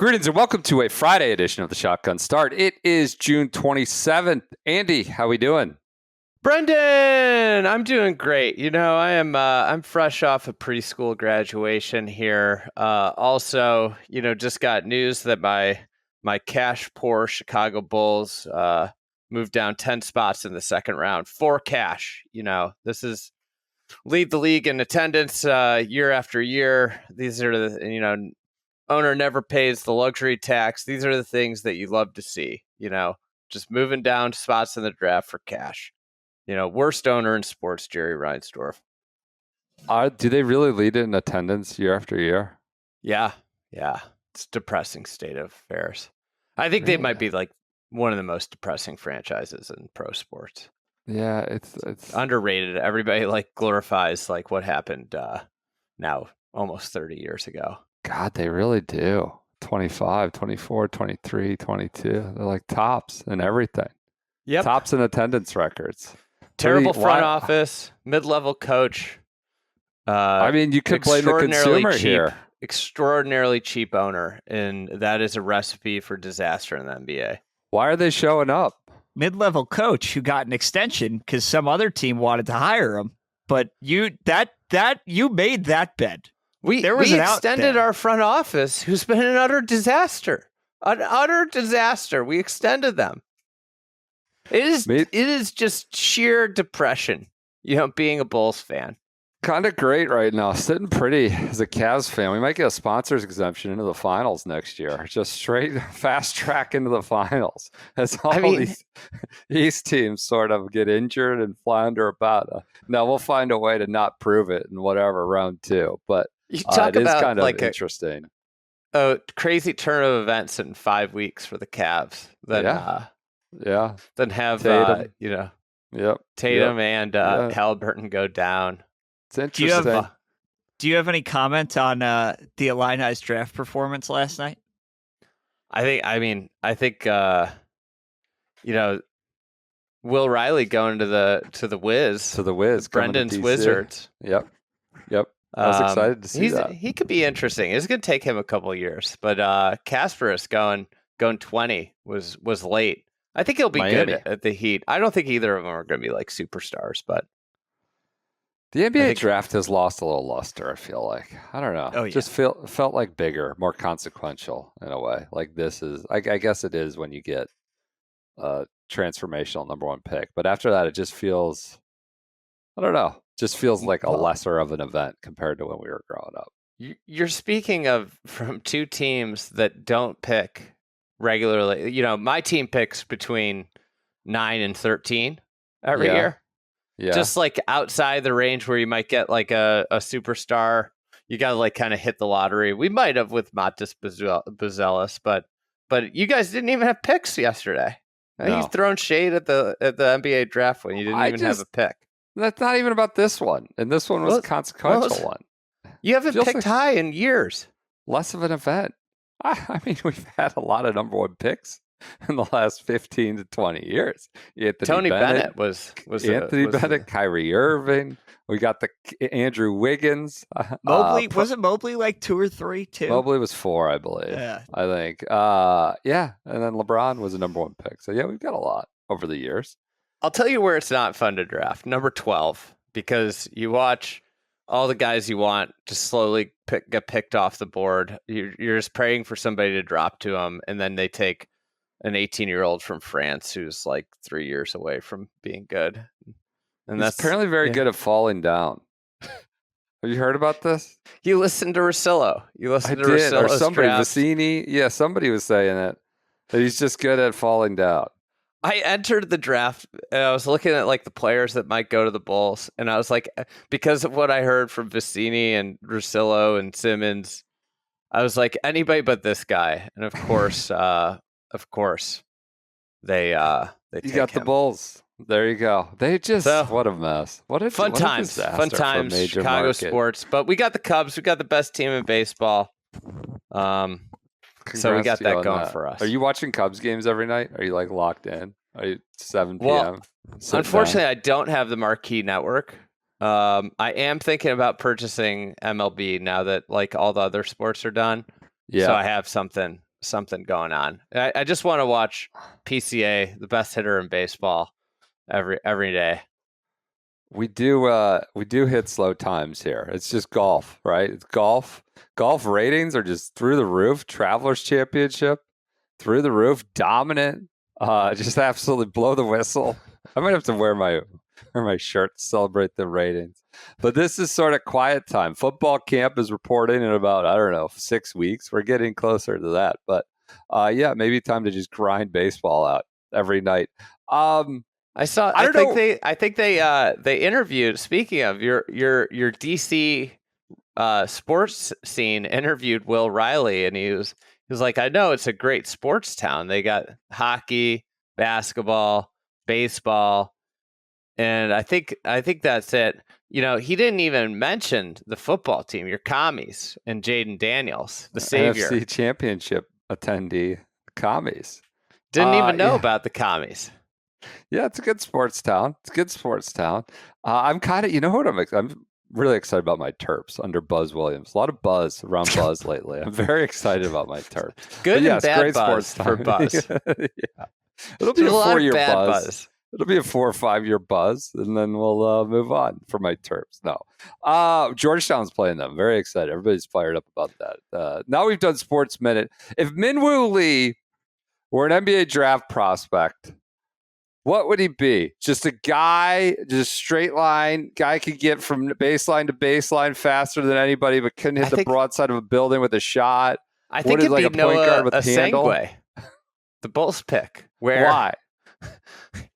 Greetings and welcome to a Friday edition of the Shotgun Start. It is June 27th. Andy, how we doing? Brendan, I'm doing great. You know, I'm fresh off a preschool graduation here. Also, just got news that my cash poor Chicago Bulls moved down 10 spots in the second round for cash. This is lead the league in attendance year after year. These are the, owner never pays the luxury tax. These are the things that you love to see, just moving down spots in the draft for cash. Worst owner in sports, Jerry Reinsdorf. Do they really lead in attendance year after year? Yeah. It's a depressing state of affairs. I think they might be like one of the most depressing franchises in pro sports. Yeah, it's underrated. Everybody glorifies what happened now almost 30 years ago. God, they really do. 25, 24, 23, 22. They're like tops and everything. Yep. Tops in attendance records. Terrible front office, mid-level coach. You could blame the consumer here. Extraordinarily cheap owner, and that is a recipe for disaster in the NBA. Why are they showing up? Mid-level coach who got an extension because some other team wanted to hire him, but you made that bet. We extended our front office, who's been an utter disaster. An utter disaster. We extended them. It is just sheer depression, being a Bulls fan. Kind of great right now. Sitting pretty as a Cavs fan. We might get a sponsors exemption into the finals next year. Just straight fast track into the finals. As these East teams sort of get injured and flounder about. Now we'll find a way to not prove it in whatever round two. But you talk it about is kind of interesting. A crazy turn of events in 5 weeks for the Cavs. Then have Tatum. Tatum and Halliburton go down. It's interesting. Do you have any comment on the Illini's draft performance last night? I think Will Riley going to the Wiz. Brendan's Wizards. Yep. I was excited to see that. He could be interesting. It's going to take him a couple of years, but Kasparis going 20 was late. I think he'll be good at the Heat. I don't think either of them are going to be superstars, but the NBA draft has lost a little luster, I feel like. I don't know. Oh, yeah. Just felt like bigger, more consequential in a way. Like this is, I guess it is when you get a transformational number one pick. But after that, it just feels, I don't know, just feels like a lesser of an event compared to when we were growing up. You're speaking of from two teams that don't pick regularly. My team picks between 9 and 13 every year. Yeah. Just outside the range where you might get a superstar. You got to kind of hit the lottery. We might have with Matas Buzelis, but you guys didn't even have picks yesterday. No. You've thrown shade at the NBA draft when you didn't even have a pick. That's not even about this one. And this one was a consequential one. You haven't picked high in years. Less of an event. We've had a lot of number one picks in the last 15 to 20 years. Tony Bennett was Bennett, Kyrie Irving. We got the Andrew Wiggins. Mobley wasn't Mobley 2 or 3 too? Mobley was 4, I believe. Yeah. I think. And then LeBron was a number one pick. So we've got a lot over the years. I'll tell you where it's not fun to draft. Number 12, because you watch all the guys you want just slowly get picked off the board. You're just praying for somebody to drop to them, and then they take an 18-year-old from France who's 3 years away from being good. And that's apparently very good at falling down. Have you heard about this? You listened to Russillo. Or somebody, Vecini. Yeah, somebody was saying it. That he's just good at falling down. I entered the draft and I was looking at the players that might go to the Bulls, and I was because of what I heard from Vecini and Russillo and Simmons, I was anybody but this guy. And of course, they you got him. The Bulls. There you go. They just what a mess. What a fun times. Fun times. Chicago market. Sports, but we got the Cubs. We got the best team in baseball. So we got that going for us. Are you watching Cubs games every night? Are you locked in? Are you 7 p.m.? Well, unfortunately, I don't have the Marquee network. I am thinking about purchasing MLB now that all the other sports are done. Yeah. So I have something something going on. I just want to watch PCA, the best hitter in baseball, every day. We do hit slow times here. It's just golf, right? It's golf. Golf ratings are just through the roof. Travelers Championship, through the roof, dominant. Just absolutely blow the whistle. I might have to wear my shirt to celebrate the ratings. But this is sort of quiet time. Football camp is reporting in about 6 weeks. We're getting closer to that. But maybe time to just grind baseball out every night. I think they interviewed. Speaking of your DC sports scene, interviewed Will Riley, and he was like, I know it's a great sports town. They got hockey, basketball, baseball, and I think that's it. You know, he didn't even mention the football team, your commies, and Jaden Daniels, the savior, NFC Championship attendee, commies. Didn't even know about the commies. Yeah, it's a good sports town. I'm kind of, I'm really excited about my Terps under Buzz Williams. A lot of buzz around Buzz lately. I'm very excited about my Terps. Good and bad buzz for Buzz. Yeah. It'll be a 4-year buzz. It'll be a 4 or 5 year buzz, and then we'll move on for my Terps. No, Georgetown's playing them. Very excited. Everybody's fired up about that. Now we've done Sports Minute. If Minwoo Lee were an NBA draft prospect, what would he be? Just a guy, just straight line. Guy could get from baseline to baseline faster than anybody, but couldn't hit the broadside of a building with a shot. I think it'd be like a point guard with Asengwe, the Bulls pick. Why?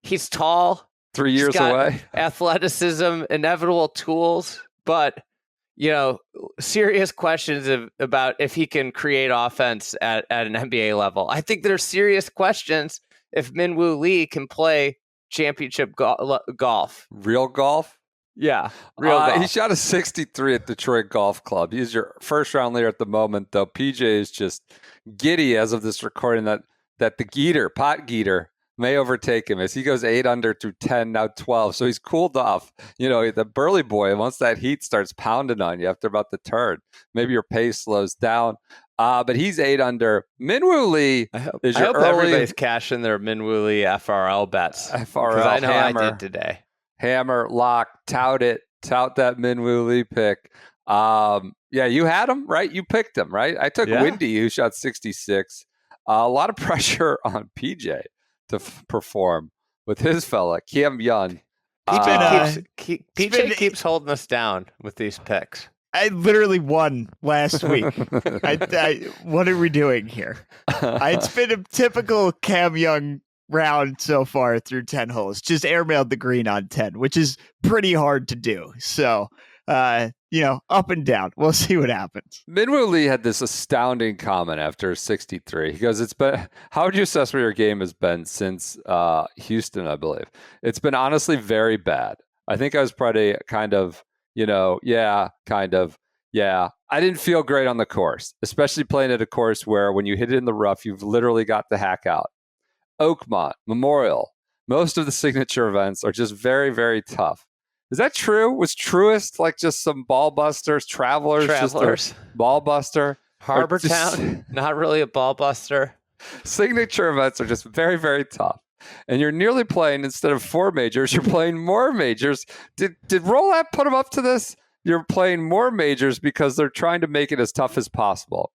He's tall. 3 years away. Athleticism, inevitable tools, but serious questions about if he can create offense at an NBA level. I think there's serious questions if Minwoo Lee can play championship golf. Real golf? Yeah, real golf. He shot a 63 at Detroit Golf Club. He's your first round leader at the moment, though. PJ is just giddy as of this recording that the Potgieter may overtake him as he goes 8 under through 10, now 12. So he's cooled off. The Burly boy, once that heat starts pounding on you after about the turn, maybe your pace slows down. But he's 8 under. Minwoo Lee I hope everybody's cashing their Minwoo Lee FRL bets. FRL, I know hammer, I did today. Hammer, lock, tout that Minwoo Lee pick. You had him, right? You picked him, right? I took Windy, who shot 66. A lot of pressure on PJ to perform with his fella, Cam Young. PJ keeps holding us down with these picks. I literally won last week. What are we doing here? It's been a typical Cam Young round so far through 10 holes. Just airmailed the green on 10, which is pretty hard to do. So, up and down. We'll see what happens. Minwoo Lee had this astounding comment after 63. He goes, how would you assess where your game has been since Houston, I believe? It's been honestly very bad. I think I was probably kind of, I didn't feel great on the course, especially playing at a course where when you hit it in the rough, you've literally got the hack out. Oakmont, Memorial, most of the signature events are just very, very tough. Is that true? Was Truist like just some ball busters, Travelers, just a ball buster? Harbortown, not really a ball buster. Signature events are just very, very tough. And you're nearly playing, instead of 4 majors, you're playing more majors. Did Rollback put them up to this? You're playing more majors because they're trying to make it as tough as possible.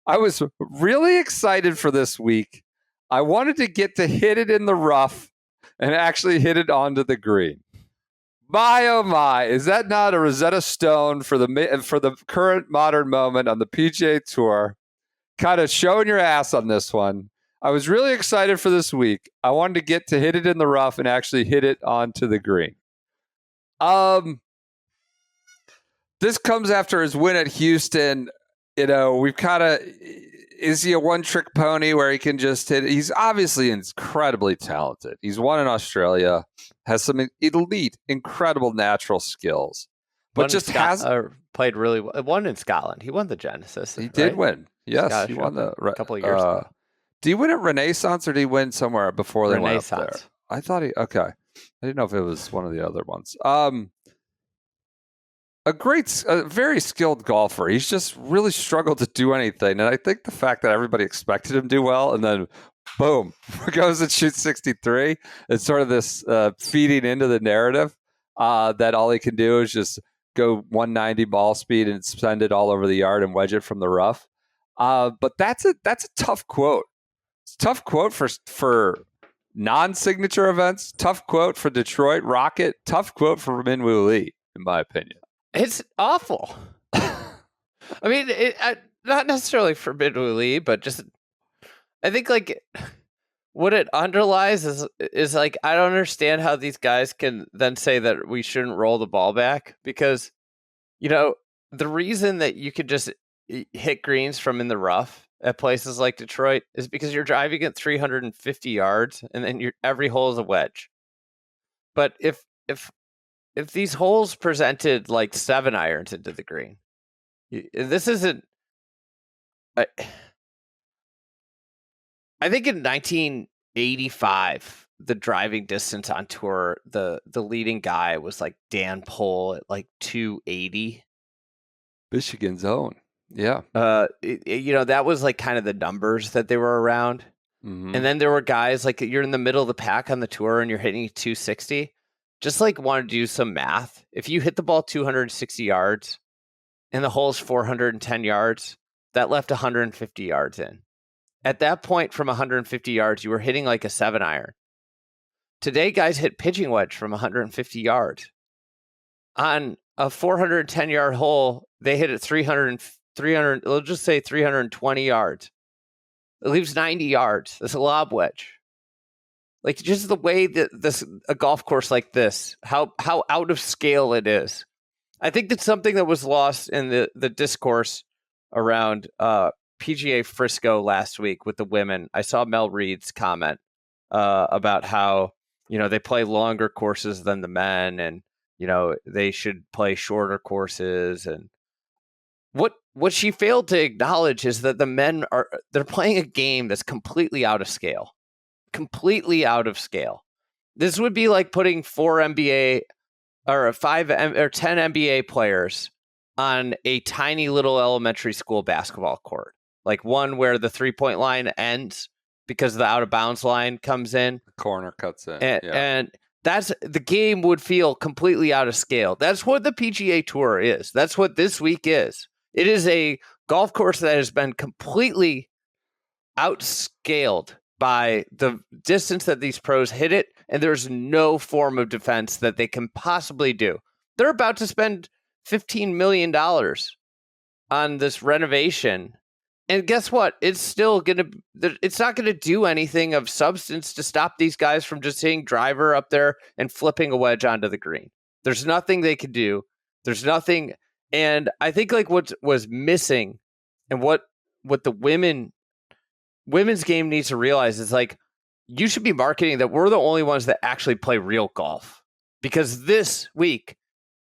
I was really excited for this week. I wanted to get to hit it in the rough and actually hit it onto the green. My, oh my, is that not a Rosetta Stone for the current modern moment on the PGA Tour? Kind of showing your ass on this one. I was really excited for this week. I wanted to get to hit it in the rough and actually hit it onto the green. This comes after his win at Houston. We've kind of, is he a one-trick pony where he can just hit it? He's obviously incredibly talented. He's won in Australia, has some elite, incredible natural skills, but played really well. Won in Scotland. He won the Genesis. He did win. Yes, he won a couple of years ago. Did he win at Renaissance or did he win somewhere before they went up there? I thought okay. I didn't know if it was one of the other ones. a very skilled golfer. He's just really struggled to do anything. And I think the fact that everybody expected him to do well and then boom, goes and shoots 63, it's sort of this feeding into the narrative that all he can do is just go 190 ball speed and send it all over the yard and wedge it from the rough. But that's a tough quote. It's a tough quote for non-signature events. Tough quote for Detroit Rocket. Tough quote for Minwoo Lee, in my opinion. It's awful. I mean, not necessarily for Minwoo Lee, but just I think like what it underlies is like I don't understand how these guys can then say that we shouldn't roll the ball back, because the reason that you could just hit greens from in the rough at places like Detroit is because you're driving at 350 yards and then every hole is a wedge. But if these holes presented like 7 irons into the green, this isn't. I think in 1985, the driving distance on tour, the leading guy was like Dan Pohl at like 280. Michigan's own. Yeah. That was like kind of the numbers that they were around. Mm-hmm. And then there were guys like you're in the middle of the pack on the tour and you're hitting 260. Just like want to do some math. If you hit the ball 260 yards and the hole's 410 yards, that left 150 yards in. At that point, from 150 yards, you were hitting like a 7-iron. Today, guys hit pitching wedge from 150 yards. On a 410-yard hole, they hit it 300, let's just say 320 yards. It leaves 90 yards. That's a lob wedge. Like just the way that a golf course like this, how out of scale it is. I think that's something that was lost in the discourse around PGA Frisco last week with the women. I saw Mel Reed's comment about how they play longer courses than the men, and they should play shorter courses. And what she failed to acknowledge is that the men they're playing a game that's completely out of scale. Completely out of scale. This would be like putting 4 NBA or 5 or 10 NBA players on a tiny little elementary school basketball court. Like one where the 3-point line ends because the out of bounds line comes in. The corner cuts in. And that's the game would feel completely out of scale. That's what the PGA Tour is. That's what this week is. It is a golf course that has been completely outscaled by the distance that these pros hit it, and there's no form of defense that they can possibly do. They're about to spend $15 million on this renovation, and guess what? It's not going to do anything of substance to stop these guys from just hitting driver up there and flipping a wedge onto the green. There's nothing they can do. There's nothing, and I think like what was missing, and what the women's game needs to realize is like you should be marketing that we're the only ones that actually play real golf, because this week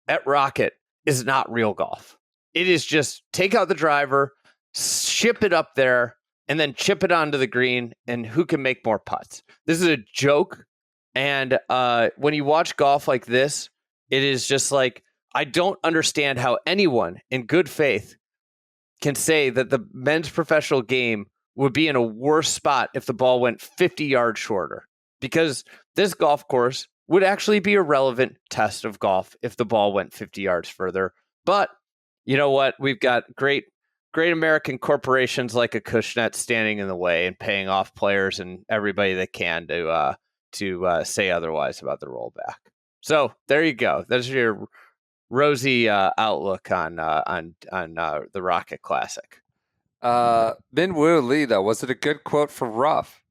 at Rocket is not real golf. It is just take out the driver, ship it up there, and then chip it onto the green, and who can make more putts. This is a joke. And when you watch golf like this, it is just like, I don't understand how anyone in good faith can say that the men's professional game would be in a worse spot if the ball went 50 yards shorter, because this golf course would actually be a relevant test of golf if the ball went 50 yards further. But you know what? We've got great American corporations like Acushnet standing in the way and paying off players and everybody that can to say otherwise about the rollback. So there you go. That's your rosy outlook on the Rocket Classic. Minwoo Lee, though, was it a good quote for rough?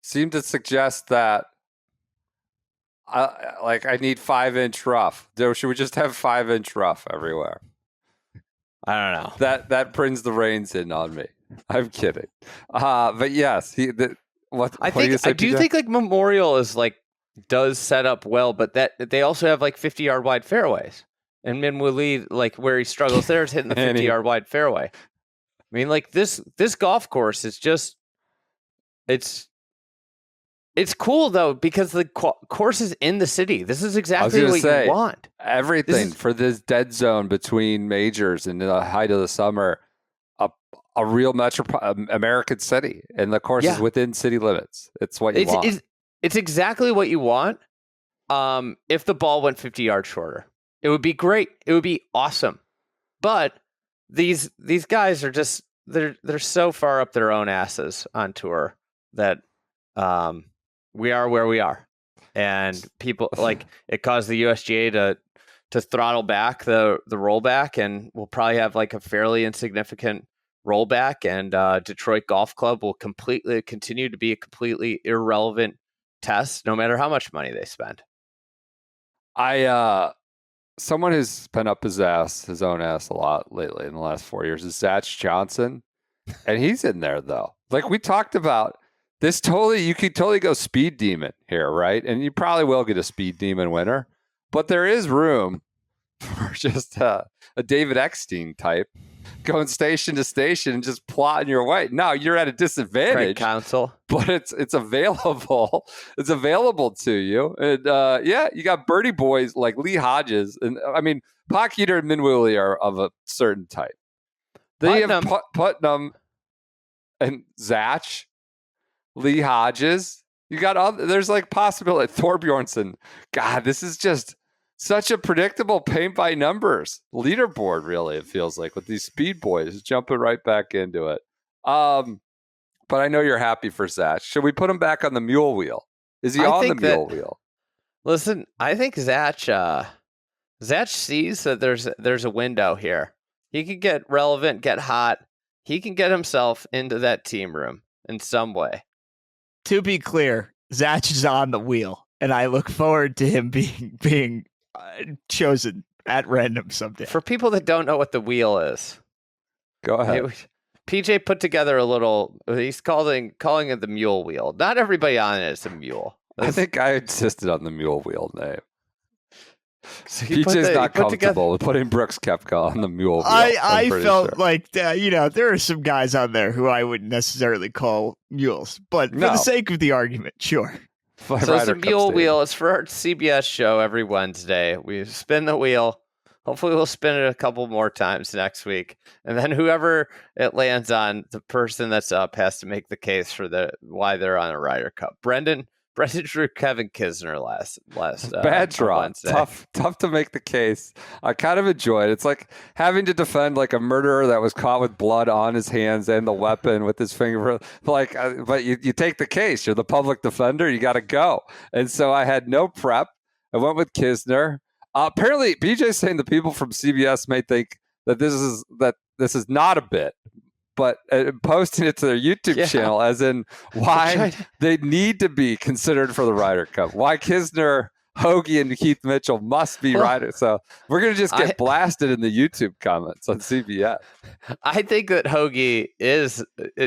Seemed to suggest that I need 5-inch rough. Should we just have 5-inch rough everywhere? I don't know. That brings the reins in on me. I'm kidding. But yes, I do think like Memorial is like does set up well, but that they also have like 50-yard wide fairways. And Minwoo Lee, like where he struggles there is hitting the 50-yard wide fairway. I mean, like this golf course is just it's It's cool though because the course is in the city. This is exactly what you want. Everything for this dead zone between majors and the height of the summer, a real American city, and the course is within city limits. It's what you want. It's exactly what you want. If the ball went 50 yards shorter, it would be great. It would be awesome. But these guys are just they're so far up their own asses on tour that we are where we are, and people like it caused the USGA to throttle back the rollback, and we'll probably have like a fairly insignificant rollback, and Detroit Golf Club will continue to be a completely irrelevant test, no matter how much money they spend. Someone who's been up his own ass a lot lately in the last 4 years is Zach Johnson, and he's in there though. Like we talked about. You could totally go speed demon here, right? And you probably will get a speed demon winner, but there is room for just a David Eckstein type going station to station and just plotting your way. No, you're at a disadvantage, Council, but it's available. It's available to you. And you got birdie boys like Lee Hodges, and I mean Potgieter and Minwoo are of a certain type. Then you have Putnam and Zach. Lee Hodges, you got there's like possibility. Thorbjornsen, God, this is just such a predictable paint by numbers leaderboard. Really, it feels like with these speed boys jumping right back into it. But I know you're happy for Zach. Should we put him back on the mule wheel? Is he on the mule wheel? Listen, I think Zach sees that there's a window here. He can get relevant, get hot. He can get himself into that team room in some way. To be clear, Zach is on the wheel, and I look forward to him being chosen at random someday. For people that don't know what the wheel is, go ahead. PJ put together a little. He's calling it the mule wheel. Not everybody on it is a mule. I think I insisted on the mule wheel name. So PJ's not comfortable with putting Brooks Koepka on the mule wheel. I felt like there are some guys on there who I wouldn't necessarily call mules, but for the sake of the argument, sure. So it's a mule wheel. It's for our CBS show every Wednesday. We spin the wheel. Hopefully we'll spin it a couple more times next week. And then whoever it lands on, the person that's up has to make the case for why they're on a Ryder Cup. Brendan drew Kevin Kisner last bad draw. Tough to make the case. I kind of enjoy it. It's like having to defend like a murderer that was caught with blood on his hands and the weapon with his finger. Like, but you take the case. You're the public defender. You got to go. And so I had no prep. I went with Kisner. Apparently, BJ's saying the people from CBS may think that this is not a bit. But posting it to their YouTube channel as in why they need to be considered for the Ryder Cup. Why Kisner, Hoagie, and Keith Mitchell must be Ryder. So we're going to just get blasted in the YouTube comments on CBS. I think that Hoagie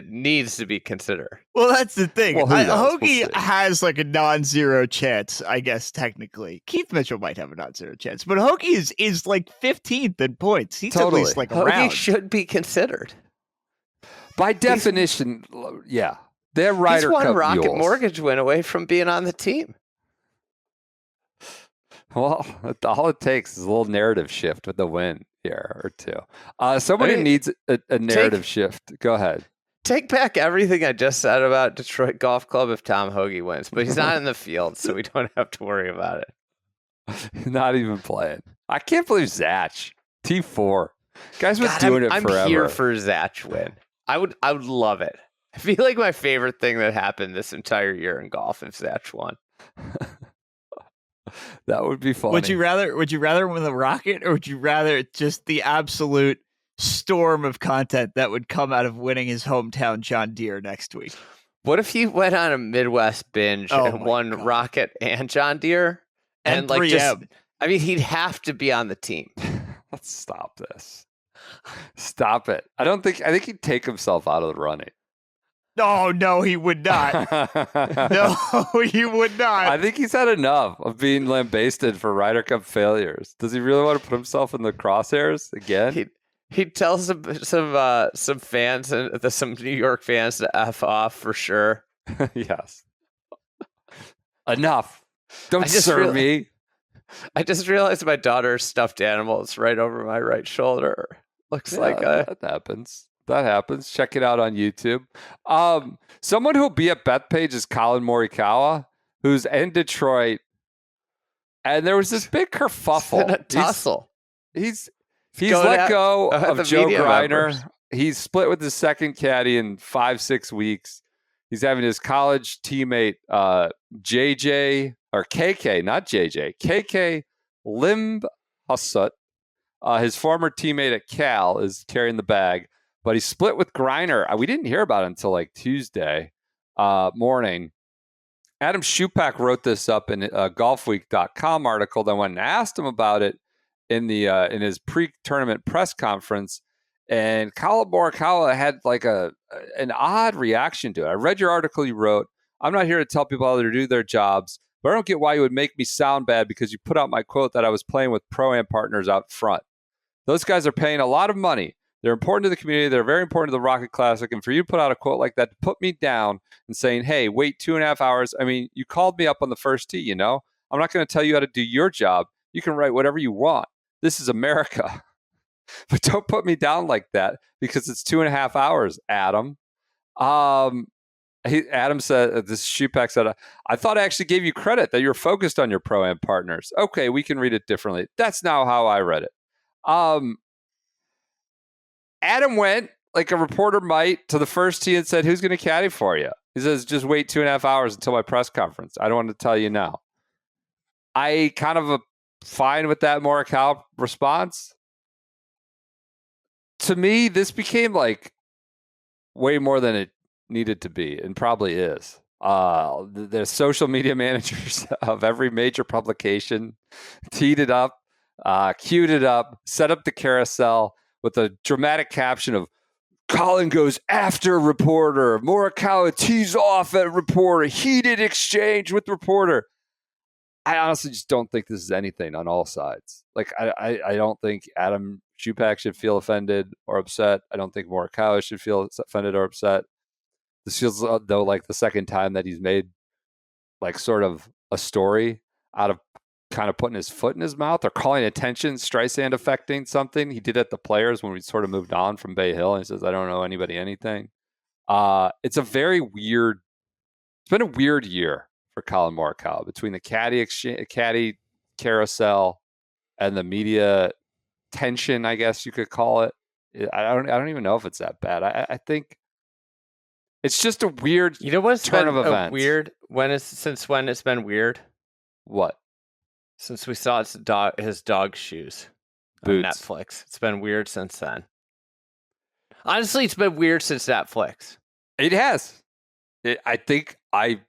needs to be considered. Well, that's the thing. Hoagie has like a non-zero chance, I guess, technically. Keith Mitchell might have a non-zero chance. But Hoagie is like 15th in points. He's at least like around. Hoagie should be considered. By definition, they're Ryder Cup mules. He's one Rocket mules. Mortgage win away from being on the team. Well, all it takes is a little narrative shift with the win here or two. Somebody needs a narrative shift. Go ahead. Take back everything I just said about Detroit Golf Club if Tom Hoagie wins, but he's not in the field, so we don't have to worry about it. Not even playing. I can't believe Zach. T4. Guys was doing it forever. I'm here for Zach win. I would love it. I feel like my favorite thing that happened this entire year in golf if Zach won. That would be fun. Would you rather win the Rocket, or would you rather just the absolute storm of content that would come out of winning his hometown John Deere next week? What if he went on a Midwest binge and won Rocket and John Deere? And like 3M. He'd have to be on the team. Let's stop this. Stop it. I think he'd take himself out of the running. No, he would not. No, he would not. I think he's had enough of being lambasted for Ryder Cup failures. Does he really want to put himself in the crosshairs again? He'd tell some fans, some New York fans to F off for sure. Yes. Enough. Don't serve me. I just realized my daughter's stuffed animal is right over my right shoulder. Looks like that happens. That happens. Check it out on YouTube. Someone who'll be at Bethpage is Collin Morikawa, who's in Detroit. And there was this big kerfuffle. It's a tussle. He's let go of Joe Griner. Members. He's split with his second caddy in 5-6 weeks. He's having his college teammate JJ or KK, not JJ, KK Limhusut. His former teammate at Cal is carrying the bag, but he split with Griner. We didn't hear about it until like Tuesday morning. Adam Schupak wrote this up in a golfweek.com article. Then went and asked him about it in his pre-tournament press conference. And Collin Morikawa had like an odd reaction to it. I read your article you wrote. I'm not here to tell people how to do their jobs, but I don't get why you would make me sound bad because you put out my quote that I was playing with Pro-Am partners out front. Those guys are paying a lot of money. They're important to the community. They're very important to the Rocket Classic. And for you to put out a quote like that, to put me down and saying, hey, wait 2.5 hours. I mean, you called me up on the first tee, you know? I'm not going to tell you how to do your job. You can write whatever you want. This is America. But don't put me down like that because it's 2.5 hours, Adam. Adam said, this Schupak said, I thought I actually gave you credit that you're focused on your Pro-Am partners. Okay, we can read it differently. That's now how I read it. Adam went, like a reporter might, to the first tee and said, who's going to caddy for you? He says, just wait 2.5 hours until my press conference. I don't want to tell you now. I kind of fine with that Morikawa response. To me, this became like way more than it needed to be, and probably is. The social media managers of every major publication teed it up, queued it up, set up the carousel with a dramatic caption of Collin goes after reporter, Morikawa tees off at reporter, heated exchange with reporter. I honestly just don't think this is anything on all sides. Like, I don't think Adam Schupak should feel offended or upset. I don't think Morikawa should feel offended or upset. This feels, though, like the second time that he's made like sort of a story out of kind of putting his foot in his mouth or calling attention, Streisand affecting something. He did at the Players when we sort of moved on from Bay Hill. And he says, I don't know anybody anything. It's a very weird, it's been a weird year for Collin Morikawa between the caddy carousel and the media tension, I guess you could call it. I don't even know if it's that bad. I think it's just a weird turn of events. Since when it's been weird? What? Since we saw his dog shoes Boots. on Netflix. It's been weird since then. Honestly, it's been weird since Netflix. It has. I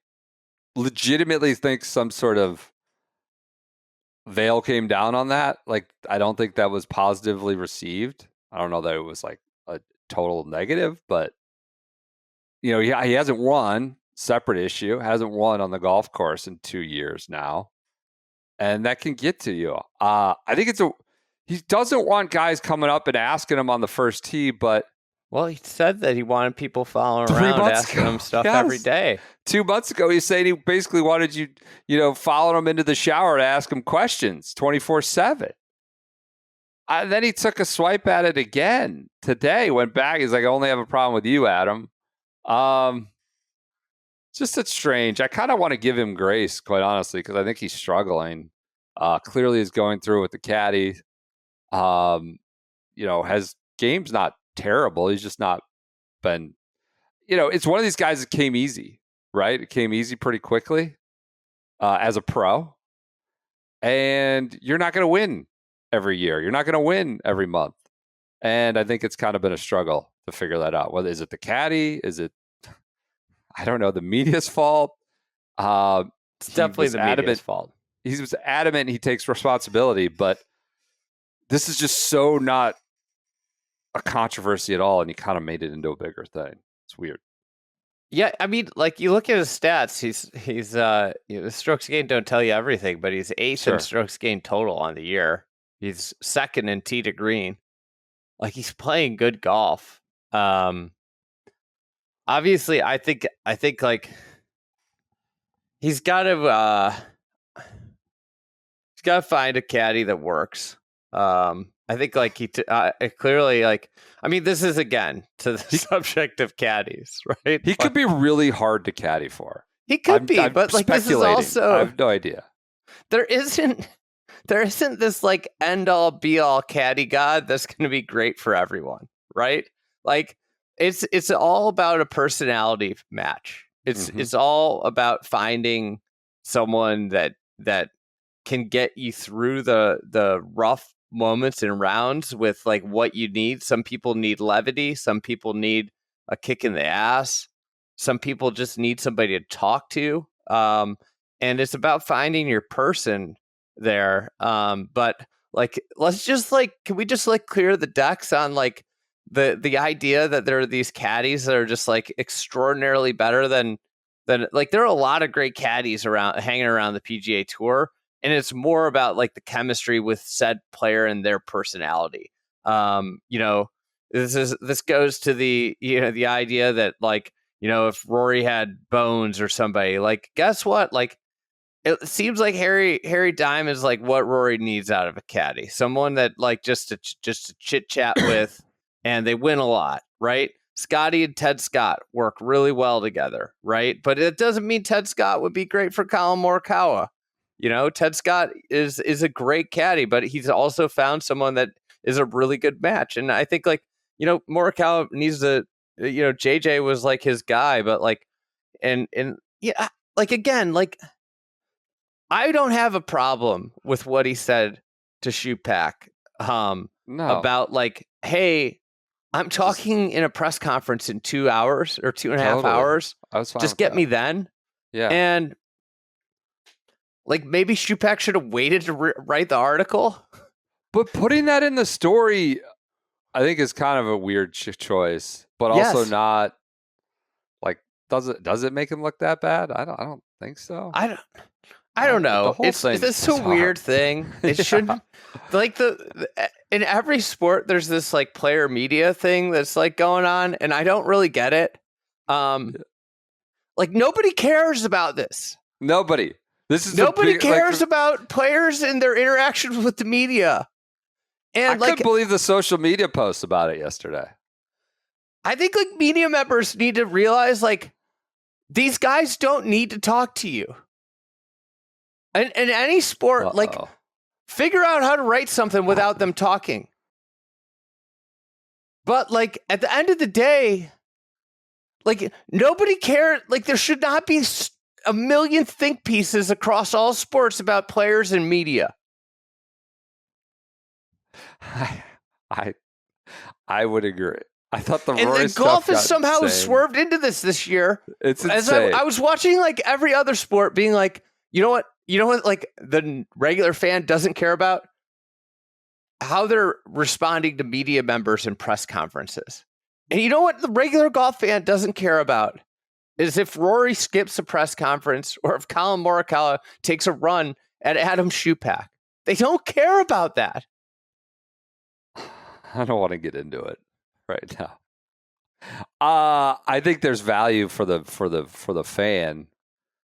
legitimately think some sort of veil came down on that. Like, I don't think that was positively received. I don't know that it was like a total negative, but you know, he hasn't won. Separate issue. Hasn't won on the golf course in 2 years now. And that can get to you. I think he doesn't want guys coming up and asking him on the first tee, but well, he said that he wanted people following around asking him stuff every day. 2 months ago, he said he basically wanted you following him into the shower to ask him questions 24/7. Then he took a swipe at it again today. Went back. He's like, I only have a problem with you, Adam. Just it's strange. I kind of want to give him grace, quite honestly, because I think he's struggling. Clearly, he's going through with the caddy. Has game's not terrible. He's just not been. It's one of these guys that came easy, right? It came easy pretty quickly as a pro, and you're not going to win every year. You're not going to win every month, and I think it's kind of been a struggle to figure that out. Whether is it the caddy? Is it? I don't know, the media's fault. It's definitely the media's fault. He was adamant he takes responsibility, but this is just so not a controversy at all, and he kind of made it into a bigger thing. It's weird. Yeah, I mean, like you look at his stats, he's the strokes gained don't tell you everything, but he's 8th in strokes gained total on the year. He's 2nd in tee to green. Like, he's playing good golf. Obviously, I think like he's got to find a caddy that works. I think like he clearly like. I mean, this is again to the subject of caddies, right? He could be really hard to caddy for. He could be, but like this is also. I have no idea. There isn't this like end all be all caddy god that's going to be great for everyone, right? Like it's all about a personality match. It's all about finding someone that can get you through the rough moments and rounds with like what you need. Some people need levity, some people need a kick in the ass, some people just need somebody to talk to. And it's about finding your person there. But like, let's just like, can we just like clear the decks on like the idea that there are these caddies that are just like extraordinarily better than like, there are a lot of great caddies hanging around the PGA Tour. And it's more about like the chemistry with said player and their personality. This goes to the idea that like, if Rory had Bones or somebody, like, guess what? Like, it seems like Harry Dime is like what Rory needs out of a caddy. Someone that like just to chit chat with, and they win a lot, right? Scotty and Ted Scott work really well together, right? But it doesn't mean Ted Scott would be great for Collin Morikawa. Ted Scott is a great caddy, but he's also found someone that is a really good match. And I think like, Morikawa needs to, JJ was like his guy, but like, and yeah, like again, like I don't have a problem with what he said to Shupak about like, hey, I'm talking in a press conference in 2 hours or 2.5 hours. Just get me then. Yeah. And like maybe Shupak should have waited to write the article. But putting that in the story, I think is kind of a weird choice, but also not like, does it make him look that bad? I don't think so. I don't know. It's a weird thing. It shouldn't like in every sport there's this like player media thing that's like going on, and I don't really get it. Like nobody cares about this. Nobody cares about players and their interactions with the media. And I couldn't believe the social media posts about it yesterday. I think like media members need to realize like these guys don't need to talk to you. In any sport, like figure out how to write something without them talking. But like at the end of the day, like nobody cares. Like there should not be a million think pieces across all sports about players and media. I would agree. I thought the Rory stuff golf has somehow insane. Swerved into this year. It's insane. I was watching like every other sport being like, you know what, like the regular fan doesn't care about how they're responding to media members in press conferences. And you know what the regular golf fan doesn't care about is if Rory skips a press conference or if Collin Morikawa takes a run at Adam Shupak. They don't care about that. I don't want to get into it right now. I think there's value for the fan,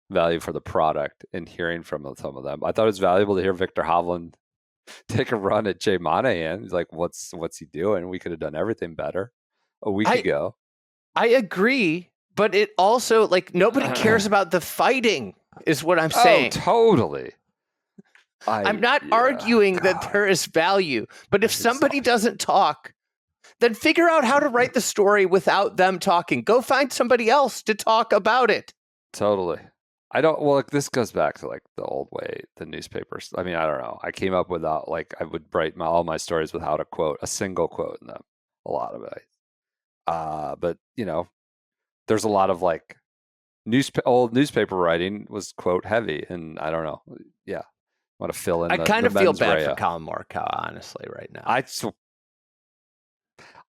value for the product, in hearing from some of them. I thought it was valuable to hear Victor Hovland take a run at Jay Monahan. He's like, what's he doing? We could have done everything better a week ago. I agree, but it also like nobody cares about the fighting is what I'm saying. Oh, totally. I'm not arguing that there is value, but if somebody doesn't talk, then figure out how to write the story without them talking. Go find somebody else to talk about it. Totally. This goes back to like the old way, the newspapers. I mean, I don't know. I came up without I would write all my stories without a single quote in them. A lot of it. But there's a lot of like old newspaper writing was quote heavy, and I don't know. Yeah. Want to fill in. I kind of feel bad for Collin Morikawa, honestly, right now.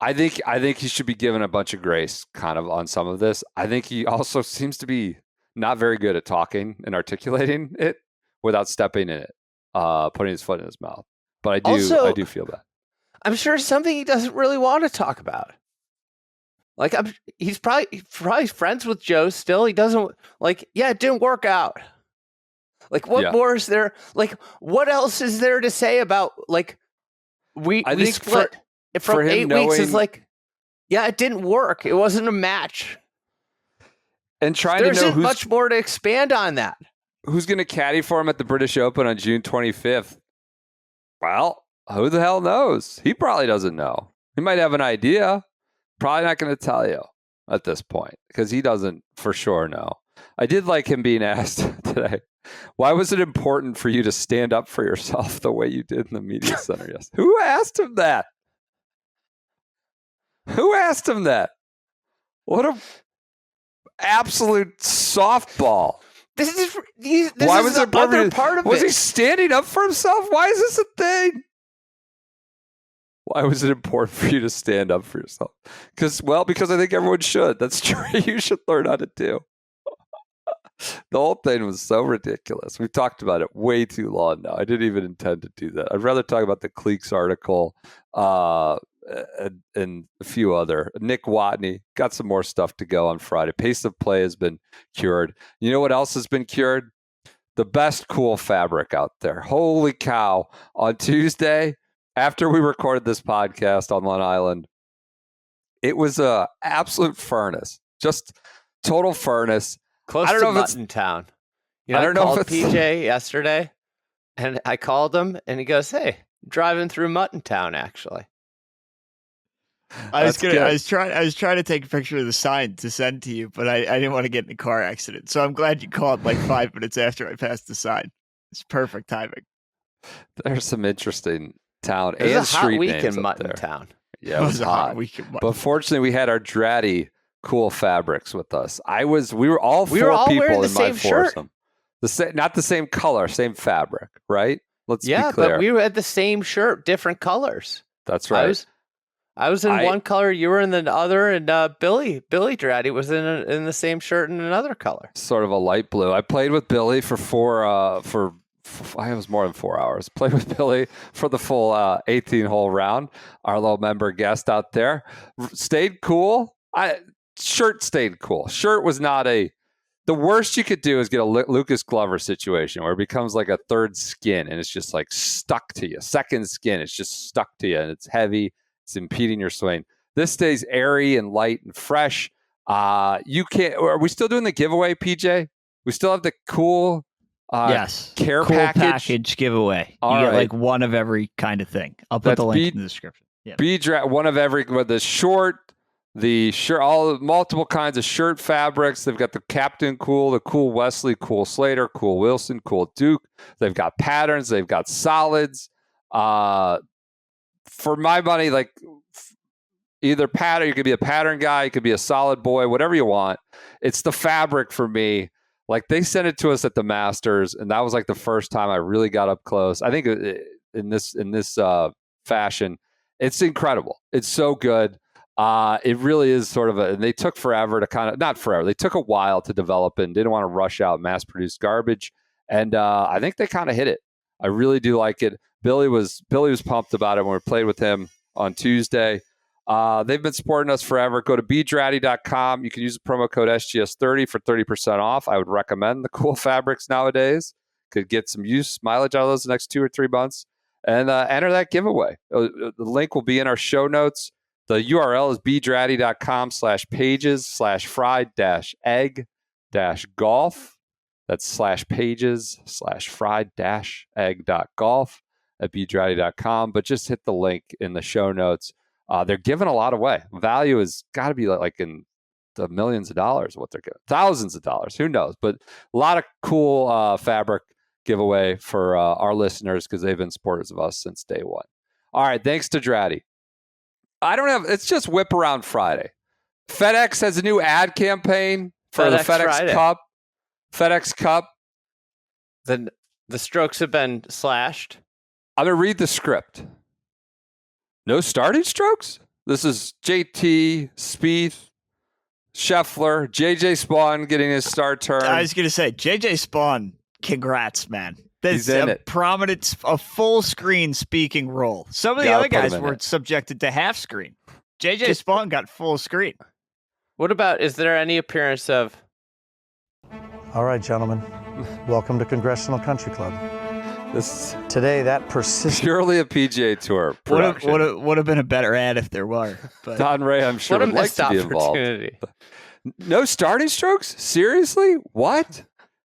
I think he should be given a bunch of grace, kind of, on some of this. I think he also seems to be not very good at talking and articulating it without stepping in it, putting his foot in his mouth. But I do feel bad. I'm sure it's something he doesn't really want to talk about. Like he's probably friends with Joe still. He doesn't it didn't work out. Like, what more is there? Like, what else is there to say about, like, we split from 8 weeks is like, yeah, it didn't work. It wasn't a match. And trying there to know isn't much more to expand on that. Who's going to caddy for him at the British Open on June 25th? Well, who the hell knows? He probably doesn't know. He might have an idea. Probably not going to tell you at this point because he doesn't for sure know. I did like him being asked today, why was it important for you to stand up for yourself the way you did in the media center? Yes. Who asked him that? Who asked him that? What a absolute softball. Why was it other part of it? Was he standing up for himself? Why is this a thing? Why was it important for you to stand up for yourself? Because I think everyone should. That's true. You should learn how to do. The whole thing was so ridiculous. We've talked about it way too long now. I didn't even intend to do that. I'd rather talk about the Cleeks article and a few other. Nick Watney got some more stuff to go on Friday. Pace of play has been cured. You know what else has been cured? The best cool fabric out there. Holy cow. On Tuesday, after we recorded this podcast on Long Island, it was a absolute furnace. Just total furnace. Close to Mutton Town. You know, I called PJ yesterday, and I called him, and he goes, "Hey, I'm driving through Mutton Town, actually." I was trying to take a picture of the sign to send to you, but I didn't want to get in a car accident. So I'm glad you called like 5 minutes after I passed the sign. It's perfect timing. There's some interesting town and street hot week names in Mutton there. Town. Yeah, it was hot. But fortunately, we had our Dratty cool fabrics with us. We were all four people in my foursome. Not the same color, same fabric, right? Let's be clear. But we had the same shirt, different colors. That's right. I was in one color, you were in the other, and Billy Dratty was in the same shirt in another color. Sort of a light blue. I played with Billy for it was more than 4 hours. Played with Billy for the full 18-hole round. Our little member guest out there stayed cool. Shirt stayed cool. Shirt was not the worst you could do is get a Lucas Glover situation where it becomes like a third skin and it's just like stuck to you. Second skin, it's just stuck to you and it's heavy. It's impeding your swing. This stays airy and light and fresh. You can't. Are we still doing the giveaway, PJ? We still have the cool. Yes, care cool package giveaway. You get like one of every kind of thing. I'll put the link in the description. Yeah. One of every with the shirt, all multiple kinds of shirt fabrics. They've got the Captain Cool, the Cool Wesley, Cool Slater, Cool Wilson, Cool Duke. They've got patterns. They've got solids. For my money, like either pattern, you could be a pattern guy, you could be a solid boy, whatever you want. It's the fabric for me. Like they sent it to us at the Masters, and that was like the first time I really got up close. I think in this fashion, it's incredible. It's so good. It really is sort of and they took forever to not forever. They took a while to develop it and didn't want to rush out mass-produced garbage. And I think they kind of hit it. I really do like it. Billy was pumped about it when we played with him on Tuesday. They've been supporting us forever. Go to bedratty.com. You can use the promo code SGS30 for 30% off. I would recommend the cool fabrics nowadays. Could get some mileage out of those the next 2 or 3 months. And enter that giveaway. The link will be in our show notes. The URL is bedratty.com/pages/fried-egg-golf. That's /pages/fried-egg.golf at bedratty.com. But just hit the link in the show notes. They're giving a lot away. Value has got to be like in the millions of dollars, what they're giving. Thousands of dollars. Who knows? But a lot of cool fabric giveaway for our listeners because they've been supporters of us since day one. All right. Thanks to Dratty. It's just Whiparound Friday. FedEx has a new ad campaign for the FedEx Friday. Cup. FedEx Cup. The strokes have been slashed. I'm going to read the script. No starting strokes? This is JT, Spieth, Scheffler, JJ Spawn getting his start turn. I was going to say, JJ Spawn, congrats, man. That's a full screen speaking role. Some of the other guys were subjected to half screen. JJ Spawn got full screen. What about, is there any appearance of... All right, gentlemen. Welcome to Congressional Country Club. This Today, that persistent... purely a PGA Tour production. Would have been a better ad if there were. But. Don Ray, I'm sure, would like to be involved. No starting strokes? Seriously? What?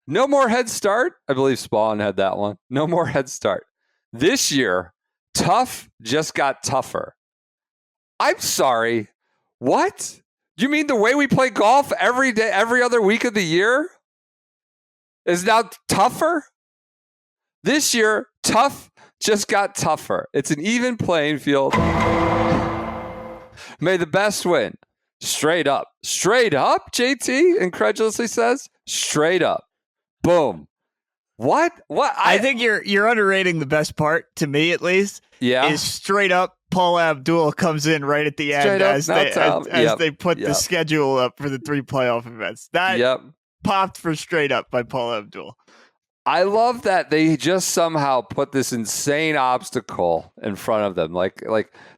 No more head start? I believe Spawn had that one. No more head start. This year, tough just got tougher. I'm sorry. What? You mean the way we play golf every day, every other week of the year is now tougher? This year, tough just got tougher. It's an even playing field. May the best win. Straight up. Straight up, JT incredulously says. Straight up. Boom. What? I think you're underrating the best part, to me at least. Yeah. Is straight up Paul Abdul comes in right at the end as they put the schedule up for the 3 playoff events. That popped for straight up by Paul Abdul. I love that they just somehow put this insane obstacle in front of them. Like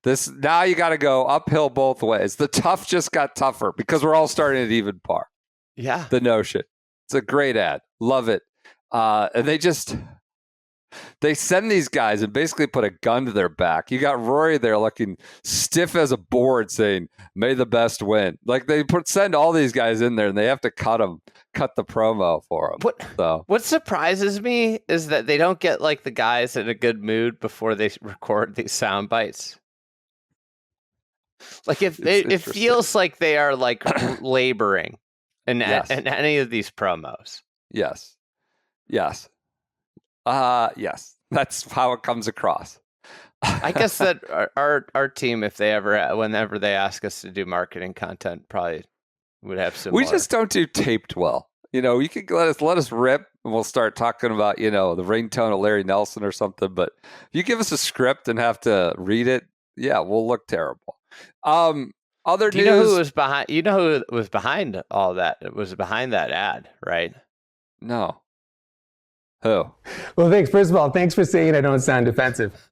this, now you got to go uphill both ways. The tough just got tougher because we're all starting at even par. Yeah. The notion. It's a great ad. Love it. And they send these guys and basically put a gun to their back. You got Rory there looking stiff as a board saying, may the best win. Like they send all these guys in there and they have to cut the promo for them. What surprises me is that they don't get like the guys in a good mood before they record these sound bites. Like it feels like they are like laboring in any of these promos. Yes. Yes. Yes. That's how it comes across. I guess that our team, whenever they ask us to do marketing content, probably would have some. We just don't do taped well. You could let us rip, and we'll start talking about the ringtone of Larry Nelson or something. But if you give us a script and have to read it, we'll look terrible. Other news. You know who was behind? You know who was behind all that? It was behind that ad, right? No. Who? Well, thanks. First of all, thanks for saying I don't sound defensive.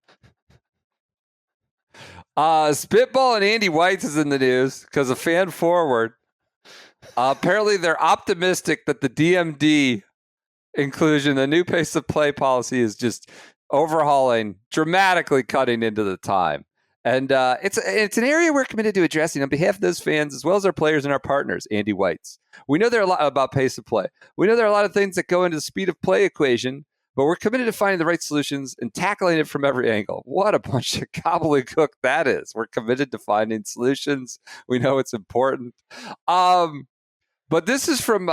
Spitball and Andy White is in the news because of Fan Forward. Apparently, they're optimistic that the DMD inclusion, the new pace of play policy, is just overhauling, dramatically cutting into the time. And it's an area we're committed to addressing on behalf of those fans as well as our players and our partners, Andy White's. We know there are a lot about pace of play. We know there are a lot of things that go into the speed of play equation, but we're committed to finding the right solutions and tackling it from every angle. What a bunch of gobbledygook that is. We're committed to finding solutions. We know it's important. But this is from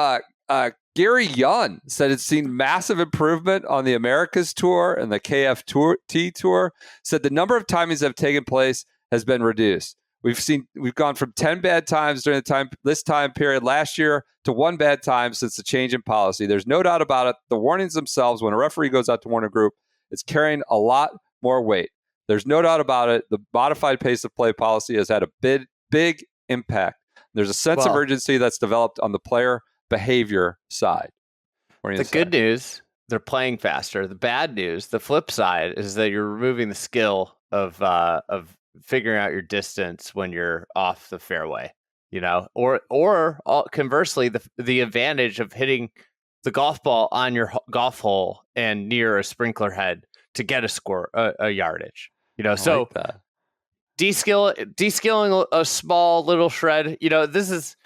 Gary Young, said it's seen massive improvement on the Americas Tour and the KFT Tour. Said the number of timings that have taken place has been reduced. We've gone from 10 bad times during this time period last year to 1 bad time since the change in policy. There's no doubt about it. The warnings themselves, when a referee goes out to warn a group, it's carrying a lot more weight. There's no doubt about it. The modified pace of play policy has had a big impact. There's a sense of urgency that's developed on the player behavior side. The good news, they're playing faster. The bad news, the flip side, is that you're removing the skill of figuring out your distance when you're off the fairway, or conversely, the advantage of hitting the golf ball on your golf hole and near a sprinkler head to get a score, a yardage. So like that. Descaling a small little shred. This is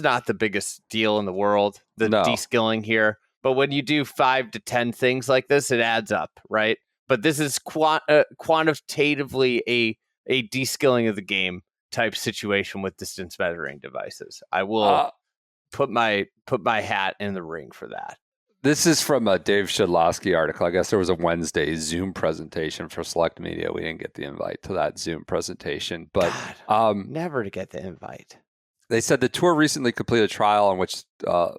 not the biggest deal in the world. Descaling here, but when you do 5 to 10 things like this, it adds up, right? But this is quantitatively a descaling of the game type situation with distance measuring devices. I will put my hat in the ring for that. This is from a Dave Shedlowski article. I guess there was a Wednesday Zoom presentation for Select Media. We didn't get the invite to that Zoom presentation, but never to get the invite. They said the tour recently completed a trial on which on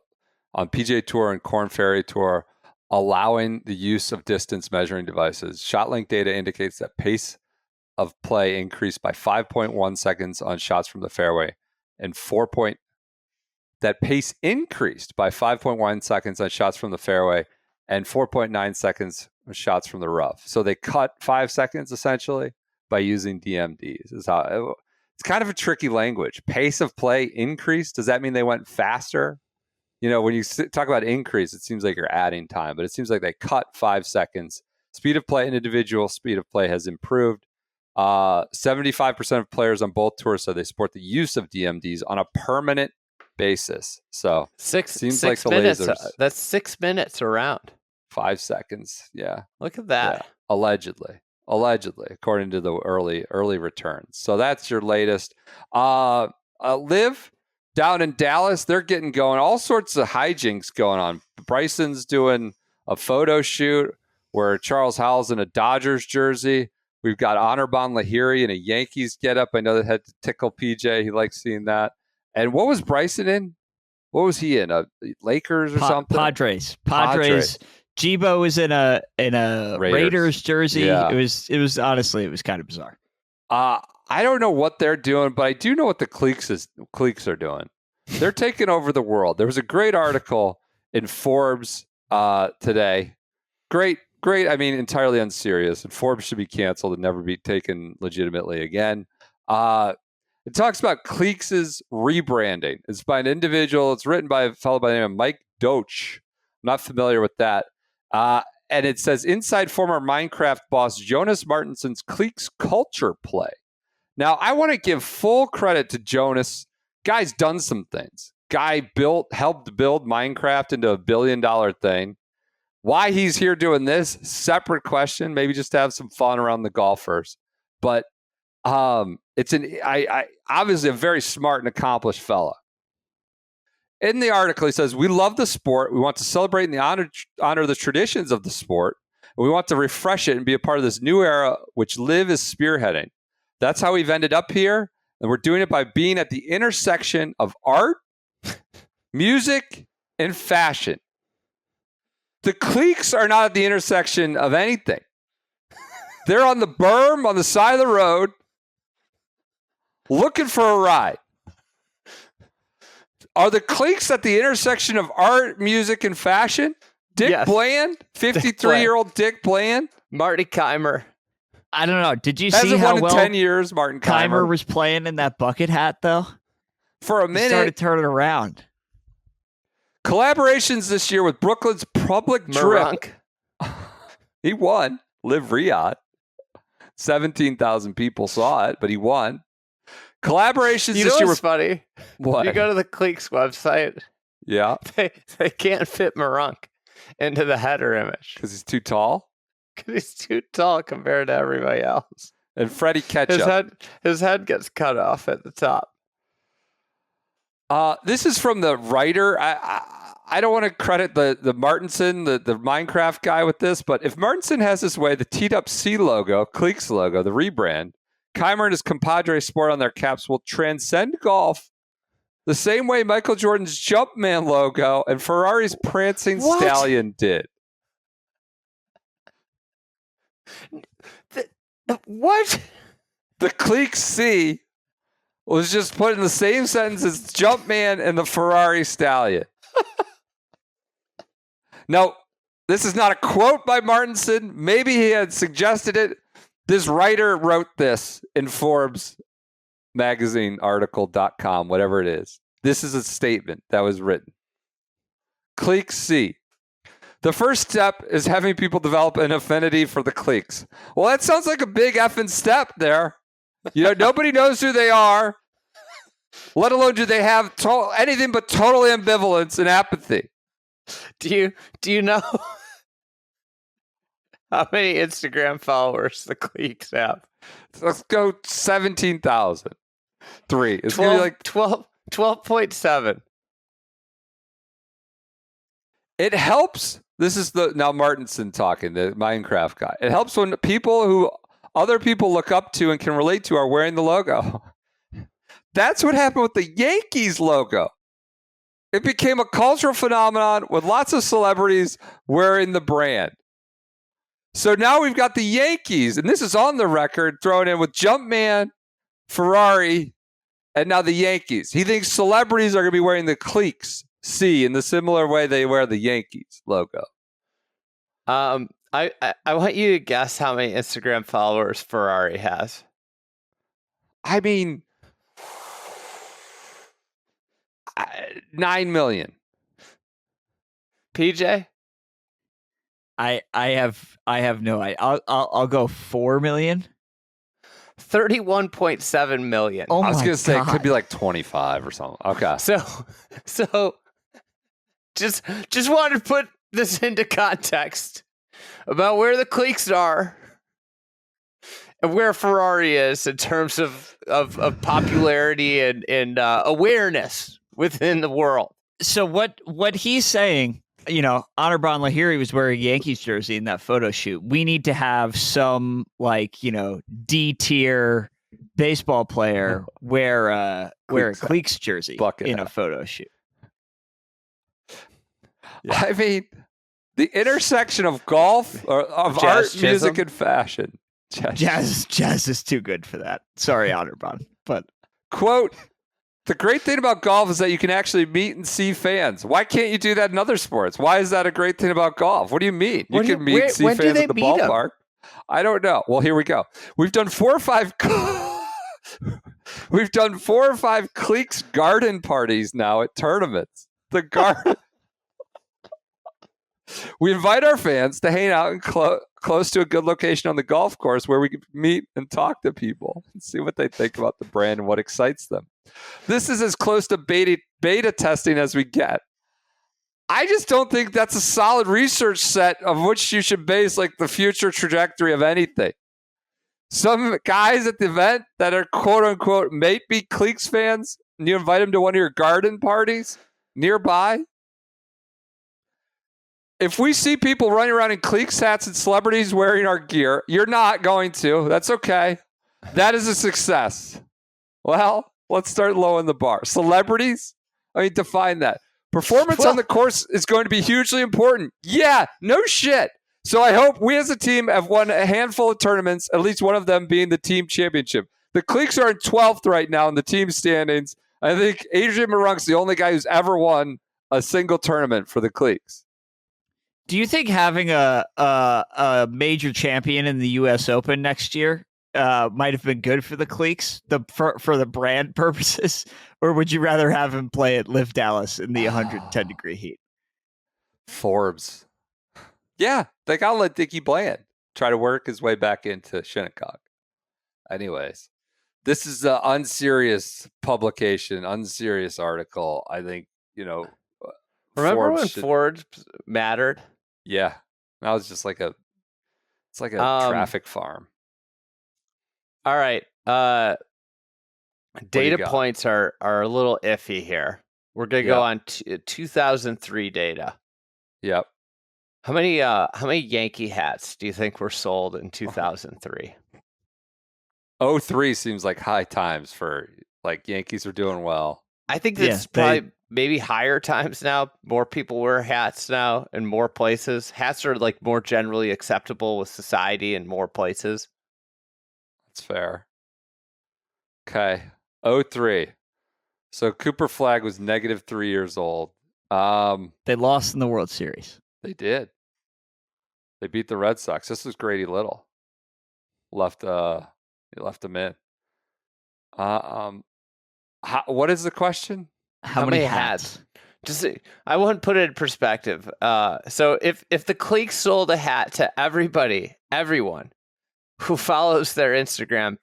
PGA Tour and Korn Ferry Tour, allowing the use of distance measuring devices. ShotLink data indicates that pace of play increased by 5.1 seconds on shots from the fairway and that pace increased by 5.1 seconds on shots from the fairway and 4.9 seconds on shots from the rough. So they cut 5 seconds essentially by using DMDs. It's kind of a tricky language. Pace of play increased. Does that mean they went faster? when you talk about increase, it seems like you're adding time, but it seems like they cut 5 seconds. Speed of play and individual speed of play has improved. 75% of players on both tours said they support the use of DMDs on a permanent basis. So seems like the minutes. lasers. That's 6 minutes around. 5 seconds. Yeah. Look at that. Yeah. Allegedly, according to the early returns. So that's your latest. Liv down in Dallas, they're getting going. All sorts of hijinks going on. Bryson's doing a photo shoot where Charles Howell's in a Dodgers jersey. We've got Anirban Lahiri in a Yankees getup. I know that had to tickle PJ. He likes seeing that. And what was Bryson in? What was he in? A Lakers or something? Padres. Jibo was in a Raiders jersey. Yeah. It was honestly, it was kind of bizarre. I don't know what they're doing, but I do know what the Cleeks are doing. They're taking over the world. There was a great article in Forbes today. Great. I mean, entirely unserious. And Forbes should be canceled and never be taken legitimately again. It talks about Cleeks' rebranding. It's by an individual. It's written by a fellow by the name of Mike Doach. I'm not familiar with that. And it says, inside former Minecraft boss Jonas Martinson's Cleeks culture play. Now, I want to give full credit to Jonas. Guy's done some things. Guy helped build Minecraft into $1 billion thing. Why he's here doing this, separate question. Maybe just to have some fun around the golfers. But it's obviously a very smart and accomplished fella. In the article, he says, we love the sport. We want to celebrate and honor the traditions of the sport. And we want to refresh it and be a part of this new era, which Liv is spearheading. That's how we've ended up here. And we're doing it by being at the intersection of art, music, and fashion. The Cleeks are not at the intersection of anything. They're on the berm on the side of the road looking for a ride. Are the Cleeks at the intersection of art, music, and fashion? Dick Bland? 53-year-old Dick Bland? Marty Keimer. I don't know. Did you see Hasn't how won well in 10 years, Martin Keimer was playing in that bucket hat, though? For a He minute. started turning around. Collaborations this year with Brooklyn's Public Drip. He won. Liv Riyadh. 17,000 people saw it, but he won. Collaborations this year with... funny? What? You go to the Cleeks website. Yeah. They can't fit Marunk into the header image. Because he's too tall? Because he's too tall compared to everybody else. And Freddie Ketchup. His head gets cut off at the top. This is from the writer. I don't want to credit the Martinson, the Minecraft guy with this, but if Martinson has his way, the teed up C logo, Cleeks logo, the rebrand, Keimer and his compadre sport on their caps will transcend golf the same way Michael Jordan's Jumpman logo and Ferrari's Prancing Stallion did. What? The Cleeks C was just put in the same sentence as Jumpman and the Ferrari Stallion. Now, this is not a quote by Martinson. Maybe he had suggested it. This writer wrote this in Forbes magazine article.com, whatever it is. This is a statement that was written. Cleeks C. The first step is having people develop an affinity for the Cleeks. Well, that sounds like a big effing step there. Nobody knows who they are, let alone do they have anything but total ambivalence and apathy. Do you know how many Instagram followers the Cleeks have? Let's go 17,000. It's 12, going to be like 12.7. It helps. This is now Martinson talking, the Minecraft guy. It helps when people who other people look up to and can relate to are wearing the logo. That's what happened with the Yankees logo. It became a cultural phenomenon with lots of celebrities wearing the brand. So now we've got the Yankees, and this is on the record, thrown in with Jumpman, Ferrari, and now the Yankees. He thinks celebrities are going to be wearing the Cleeks C in the similar way they wear the Yankees logo. I want you to guess how many Instagram followers Ferrari has. I mean, 9 million. PJ? I have no idea. I'll go 4 million. 31.7 million. Oh I was my going to say it could God. be like 25 or something. Okay. So just wanted to put this into context about where the Cleeks are and where Ferrari is in terms of popularity and awareness within the world. So what he's saying, Honor Bond Lahiri was wearing a Yankees jersey in that photo shoot. We need to have some D tier baseball player wear a Cleeks jersey in a photo shoot. Yeah. I mean, the intersection of golf, or of art, music, and fashion. Jazz is too good for that. Sorry, Honor Bond, but quote. The great thing about golf is that you can actually meet and see fans. Why can't you do that in other sports? Why is that a great thing about golf? What do you mean? You can meet and see fans at the ballpark. I don't know. Well, here we go. We've done 4 or 5 Cleeks garden parties now at tournaments. The garden. We invite our fans to hang out in close to a good location on the golf course where we can meet and talk to people and see what they think about the brand and what excites them. This is as close to beta testing as we get. I just don't think that's a solid research set of which you should base the future trajectory of anything. Some guys at the event that are quote unquote may be Cleeks fans, and you invite them to one of your garden parties nearby. If we see people running around in Cleeks hats and celebrities wearing our gear, you're not going to. That's okay. That is a success. Well, let's start lowering the bar. Celebrities? I mean, define that. Performance on the course is going to be hugely important. Yeah, no shit. So I hope we as a team have won a handful of tournaments, at least one of them being the team championship. The Cleeks are in 12th right now in the team standings. I think Adrian Marunk's the only guy who's ever won a single tournament for the Cleeks. Do you think having a major champion in the U.S. Open next year might have been good for the Cleeks for the brand purposes, or would you rather have him play at Live Dallas in the 110 degree heat? Forbes. Yeah, they got to let Dickie Bland try to work his way back into Shinnecock. Anyways, this is an unserious publication, unserious article. I think, remember when Forbes mattered? Yeah, that was just it's like a traffic farm. All right. Data points are a little iffy here. We're going to go on 2003 data. Yep. How many Yankee hats do you think were sold in 2003? 03 seems like high times for Yankees are doing well. I think that's probably maybe higher times now. More people wear hats now in more places. Hats are more generally acceptable with society in more places. That's fair. Okay. 03. So Cooper Flagg was -3 years old. They lost in the World Series. They did. They beat the Red Sox. This was Grady Little. Left him in. What is the question? How many hats? I want to put it in perspective. So if the Cleeks sold a hat to everyone who follows their Instagram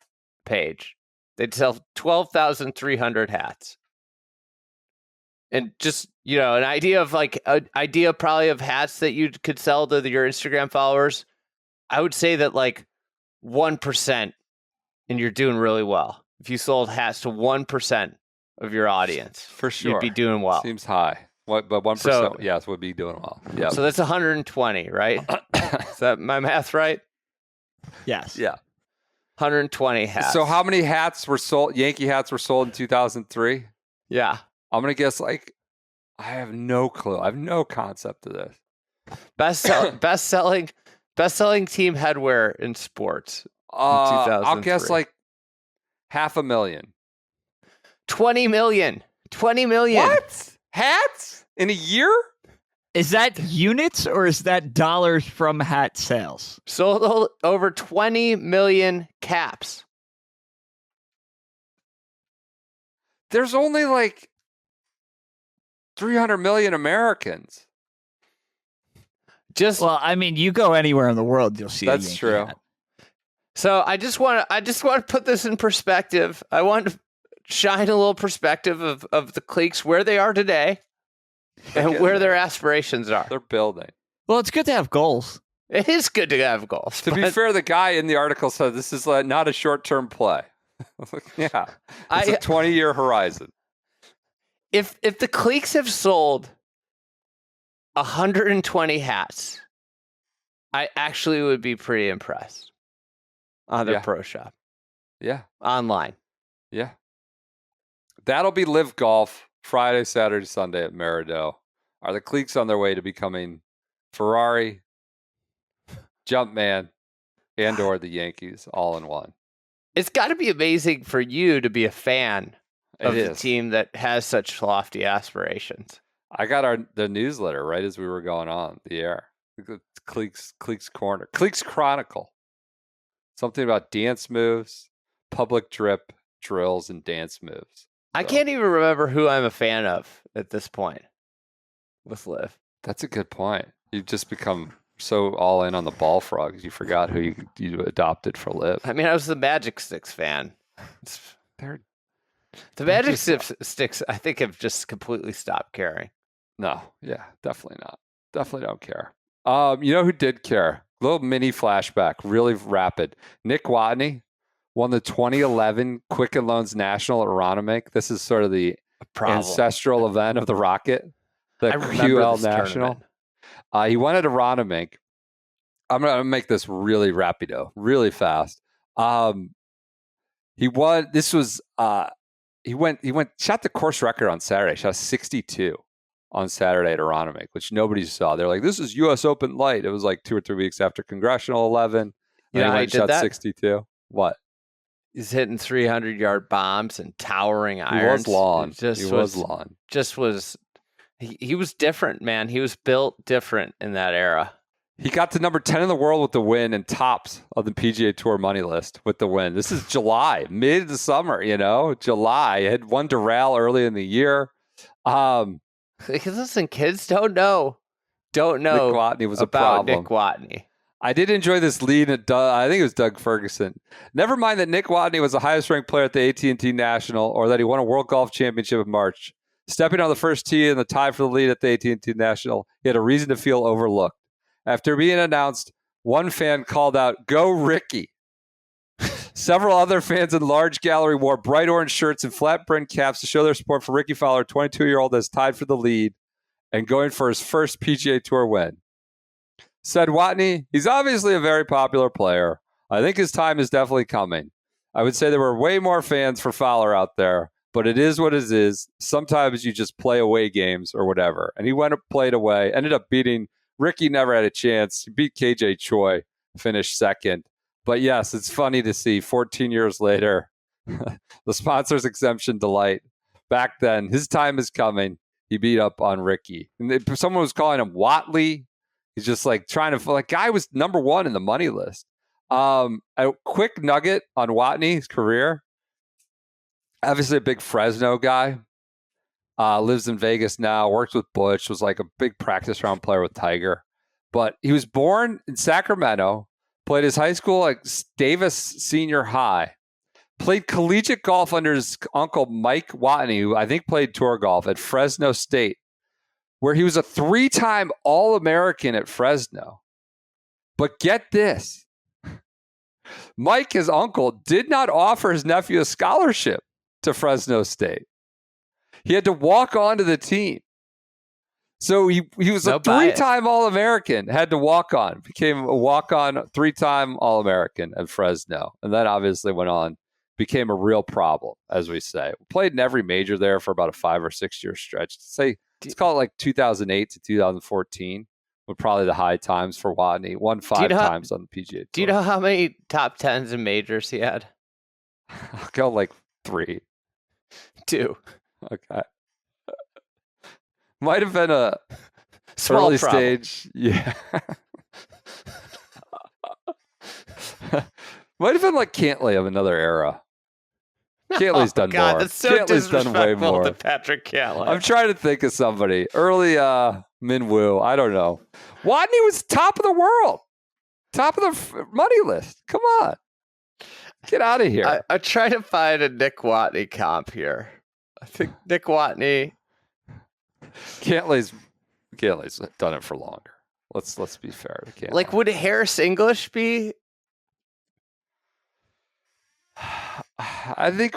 page, they'd sell 12,300 hats. And just, an idea of probably of hats that you could sell to your Instagram followers, I would say that 1%, and you're doing really well. If you sold hats to 1% of your audience, for sure, you'd be doing well. Seems high. But 1%, yes, would be doing well. Yeah. So that's 120, right? Is that my math right? Yes. Yeah. 120 hats. So how many hats were sold? Yankee hats were sold in 2003? Yeah. I'm going to guess I have no clue. I have no concept of this. Best selling team headwear in sports in 2003. I'll guess 500,000. 20 million. 20 million. What? Hats? In a year? Is that units or is that dollars from hat sales? Sold over 20 million caps. There's only 300 million Americans. Well, I mean, you go anywhere in the world, you'll see. That's true. Hat. So I just want to put this in perspective. I want to shine a little perspective of the Cleeks, where they are today and where their aspirations are. They're building. Well, it's good to have goals. It is good to have goals. To be fair, the guy in the article said this is not a short-term play. Yeah, it's a 20-year horizon. If the Cleeks have sold 120 hats, I actually would be pretty impressed on their pro shop. Yeah. Online. Yeah. That'll be Live Golf Friday, Saturday, Sunday at Maridoe. Are the Cleeks on their way to becoming Ferrari, Jumpman, and or the Yankees all in one? It's got to be amazing for you to be a fan of the team that has such lofty aspirations. I got the newsletter right as we were going on the air. Cleeks Corner, Cleeks Chronicle. Something about dance moves, public drip, drills, and dance moves. I can't even remember who I'm a fan of at this point with Liv. That's a good point. You've just become so all in on the ball frogs, you forgot who you adopted for Liv. I mean, I was the Magic Sticks fan. The Magic Sticks, I think, have just completely stopped caring. No, yeah, definitely not. Definitely don't care. You know who did care? Little mini flashback, really rapid. Nick Watney won the 2011 Quicken Loans National at Aronimink. This is sort of the ancestral event of the Rocket, the QL National. He won at Aronimink. I'm going to make this really rapido, really fast. He won. This was he shot the course record on Saturday. Shot 62 on Saturday at Aronimink, which nobody saw. They're like, this is U.S. Open light. It was like 2 or 3 weeks after Congressional 11. You know how he did that? 62. What? He's hitting 300-yard bombs and towering irons. He was long. He was different, man. He was built different in that era. He got to number 10 in the world with the win and tops of the PGA Tour money list with the win. This is July, mid the summer, July. Had won Doral early in the year. Listen, kids don't know Nick Watney was about a problem. Nick Watney. I did enjoy this lead at I think it was Doug Ferguson. Never mind that Nick Watney was the highest ranked player at the AT&T National, or that he won a World Golf Championship in March. Stepping on the first tee in the tie for the lead at the AT&T National, he had a reason to feel overlooked. After being announced, one fan called out, "Go Ricky." Several other fans in large gallery wore bright orange shirts and flat brimmed caps to show their support for Ricky Fowler, 22-year-old that's tied for the lead and going for his first PGA Tour win. Said Watney, he's obviously a very popular player. I think his time is definitely coming. I would say there were way more fans for Fowler out there, but it is what it is. Sometimes you just play away games or whatever. And he went and played away, ended up beating Ricky, never had a chance. He beat KJ Choi, finished second. But yes, it's funny to see 14 years later, the sponsor's exemption delight. Back then, his time is coming. He beat up on Ricky. And someone was calling him Watley. He's just trying to, guy was number one in the money list. A quick nugget on Watney's career. Obviously a big Fresno guy. Lives in Vegas now, works with Butch, was like a big practice round player with Tiger. But he was born in Sacramento, played his high school at Davis Senior High, played collegiate golf under his uncle Mike Watney, who I think played tour golf at Fresno State, where he was a 3-time All-American at Fresno. But get this, Mike, his uncle, did not offer his nephew a scholarship to Fresno State. He had to walk onto the team. So he was a 3-time All-American, had to walk on, became a walk-on 3-time All-American at Fresno. And then obviously went on, became a real problem, as we say. Played in every major there for about a 5 or 6 year stretch. Let's call it 2008 to 2014 were probably the high times for Watney. Won 5 times on the PGA Tour. Do you know how many top 10s in majors he had? I'll go 3. 2. Okay. Might have been a small early problem. Stage. Yeah. Might have been Cantley of another era. Cantley's done God, more. That's so Cantley's done way disrespectful more. to Patrick Cantley. I'm trying to think of somebody. Early Minwoo. I don't know. Watney was top of the world. Top of the money list. Come on. Get out of here. I try to find a Nick Watney comp here. I think Nick Watney. Cantley's done it for longer. Let's be fair to Cantley. Like, would Harris English be? I think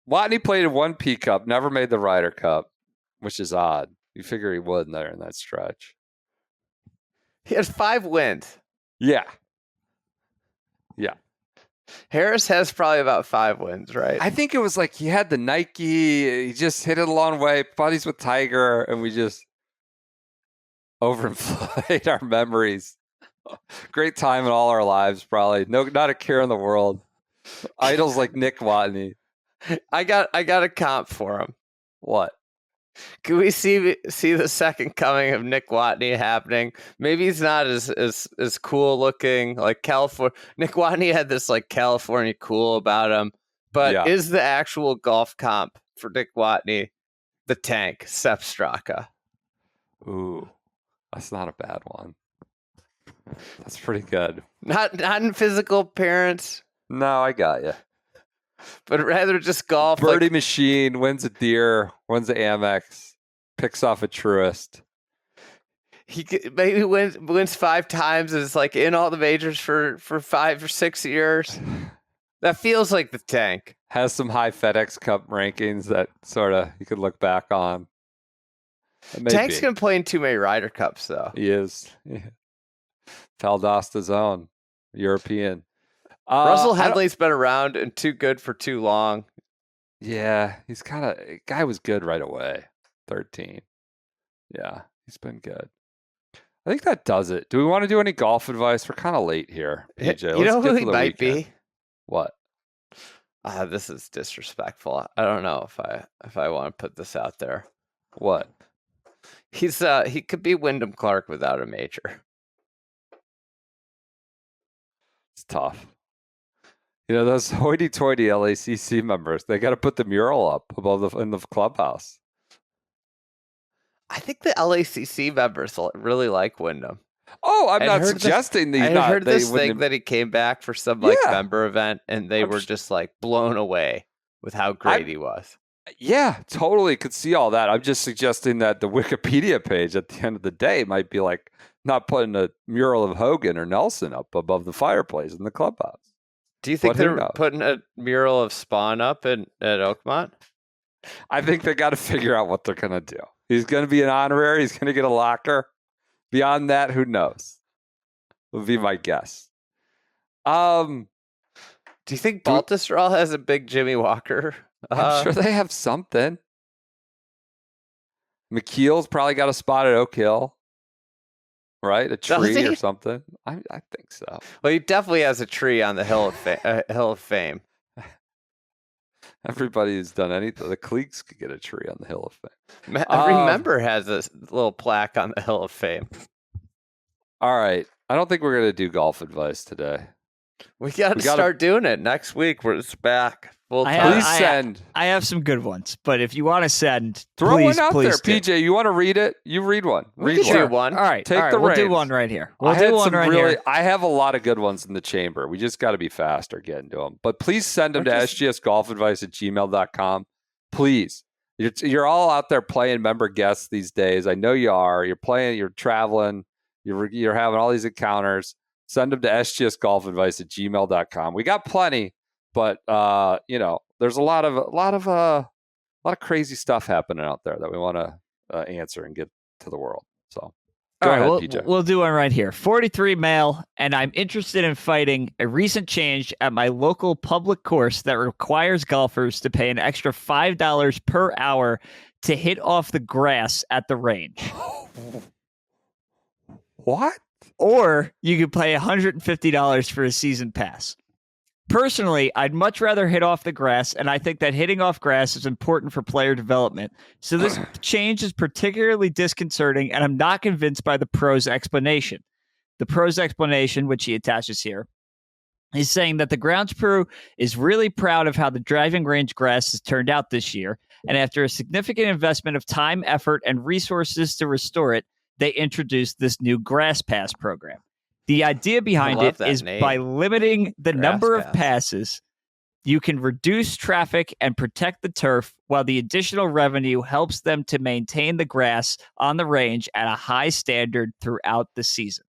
Watney played in one P Cup, never made the Ryder Cup, which is odd. You figure he would there in that stretch. He has 5 wins. Yeah. Harris has probably about 5 wins, right? I think it was like he had the Nike. He just hit it a long way. Buddies with Tiger, and we just overinflate our memories. Great time in all our lives, probably. No, not a care in the world. Idols like Nick Watney. I got a comp for him. What? Can we see the second coming of Nick Watney happening? Maybe he's not as cool looking. Like California, Nick Watney had this like California cool about him. But is the actual golf comp for Nick Watney the tank, Sepp Straka? Ooh, that's not a bad one. That's pretty good. Not in physical appearance. No, I got you. But rather just golf. Birdie machine, wins a deer, wins the Amex, picks off a Truist. He maybe wins 5 times, is like in all the majors for 5 or 6 years. That feels like the tank. Has some high FedEx Cup rankings that sort of you could look back on. Tank's going to play in too many Ryder Cups, though. He is. Yeah. Valdosta's own European. Russell Henley's been around and too good for too long. Yeah, he's guy was good right away. 13. Yeah, he's been good. I think that does it. Do we want to do any golf advice? We're kind of late here, PJ. You know who he might be? What? This is disrespectful. I don't know if I want to put this out there. What? He could be Wyndham Clark without a major. It's tough. You know, those hoity-toity LACC members, they got to put the mural up in the clubhouse. I think the LACC members really like Wyndham. Oh, I'm not suggesting that. I heard this thing that he came back for some member event, and they were just like blown away with how great he was. Yeah, totally could see all that. I'm just suggesting that the Wikipedia page at the end of the day might be like not putting a mural of Hogan or Nelson up above the fireplace in the clubhouse. Do you think they're putting a mural of Spawn up at Oakmont? I think they got to figure out what they're going to do. He's going to be an honorary. He's going to get a locker. Beyond that, who knows? Would be my guess. Do you think Baltusrol has a big Jimmy Walker? I'm sure they have something. McKeel's probably got a spot at Oak Hill. Right? A tree or something. I think so. Well, he definitely has a tree on the Hill of Fame. Everybody who's done anything. The Cleeks could get a tree on the Hill of Fame. Every member has a little plaque on the Hill of Fame. All right. I don't think we're going to do golf advice today. We got to start doing it next week. It's back. Please send. I have some good ones, but if you want to send, throw one out there, do. PJ. You want to read it? You read one. We can do one. All right. We'll do one right here. I have a lot of good ones in the chamber. We just got to be faster getting to them. But please send them to sgsgolfadvice@gmail.com. Please. You're all out there playing member guests these days. I know you are. You're playing. You're traveling. You're having all these encounters. Send them to sgsgolfadvice@gmail.com. We got plenty. But there's a lot of crazy stuff happening out there that we want to answer and get to the world. So, go ahead, PJ. We'll do one right here. 43 male, and I'm interested in fighting a recent change at my local public course that requires golfers to pay an extra $5 per hour to hit off the grass at the range. What? Or you could pay $150 for a season pass. Personally, I'd much rather hit off the grass, and I think that hitting off grass is important for player development. So this change is particularly disconcerting, and I'm not convinced by the pro's explanation. The pro's explanation, which he attaches here, He's saying that the grounds crew is really proud of how the driving range grass has turned out this year. And after a significant investment of time, effort, and resources to restore it, they introduced this new Grass Pass program. The idea behind it is by limiting the number of passes, you can reduce traffic and protect the turf, while the additional revenue helps them to maintain the grass on the range at a high standard throughout the season.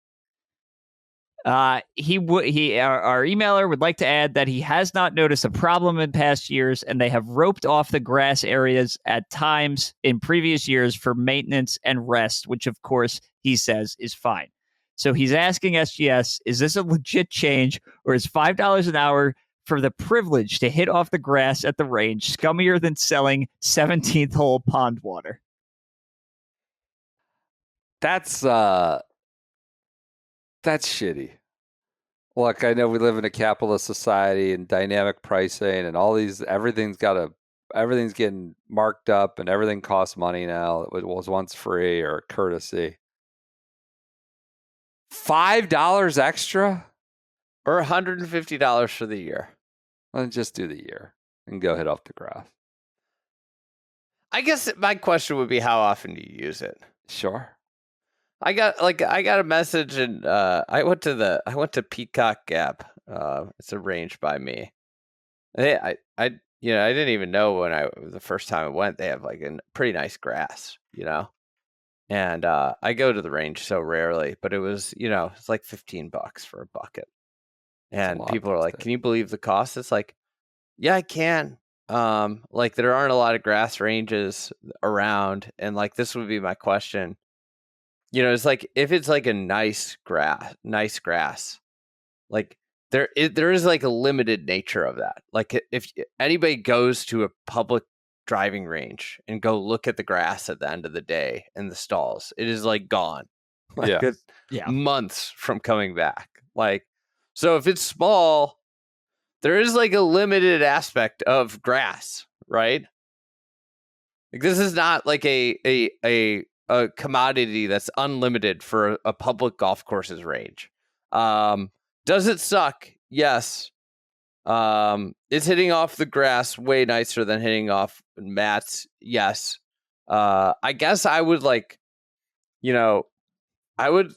Our emailer would like to add that he has not noticed a problem in past years, and they have roped off the grass areas at times in previous years for maintenance and rest, which of course he says is fine. So he's asking SGS, is this a legit change, or is $5 an hour for the privilege to hit off the grass at the range scummier than selling 17th hole pond water? That's shitty. Look, I know we live in a capitalist society and dynamic pricing and all these, everything's getting marked up and everything costs money now. It was once free or courtesy. $5 extra? Or $150 for the year. Well, just do the year and go hit off the grass. I guess my question would be, how often do you use it? Sure. I got a message, and I went to Peacock Gap. It's a range by me. I didn't even know the first time I went. They have like a pretty nice grass, and I go to the range so rarely. But it was, it's like $15 for a bucket, and people are like, "Can you believe the cost?" It's like, yeah, I can. Like there aren't a lot of grass ranges around, and like this would be my question. It's like if it's like a nice grass, like there is like a limited nature of that. Like if anybody goes to a public driving range and go look at the grass at the end of the day in the stalls, it is like gone. Like months from coming back. Like, so if it's small, there is like a limited aspect of grass, right? Like this is not like a commodity that's unlimited for a public golf course's range. Does it suck? Yes. Is hitting off the grass way nicer than hitting off mats? Yes. I guess I would I would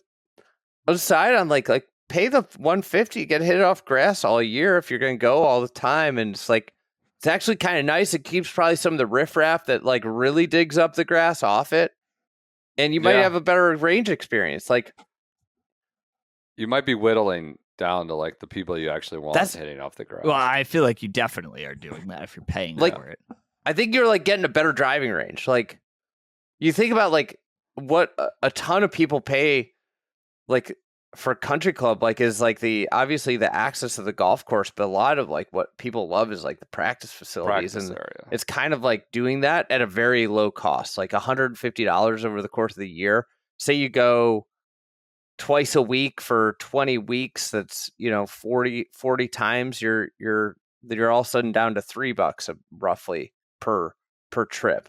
decide on like pay the $150, get hit off grass all year if you're going to go all the time. And it's like, it's actually kind of nice. It keeps probably some of the riffraff that like really digs up the grass off it. And you might have a better range experience. Like you might be whittling down to like the people you actually want hitting off the grass. Well, I feel like you definitely are doing that if you're paying for it. I think you're like getting a better driving range. Like you think about like what a ton of people pay like for a country club, like is like obviously the access to the golf course, but a lot of like what people love is like the practice facilities area. It's kind of like doing that at a very low cost, like $150 over the course of the year. Say you go twice a week for 20 weeks, that's 40 times you're all of a sudden down to $3 roughly per trip.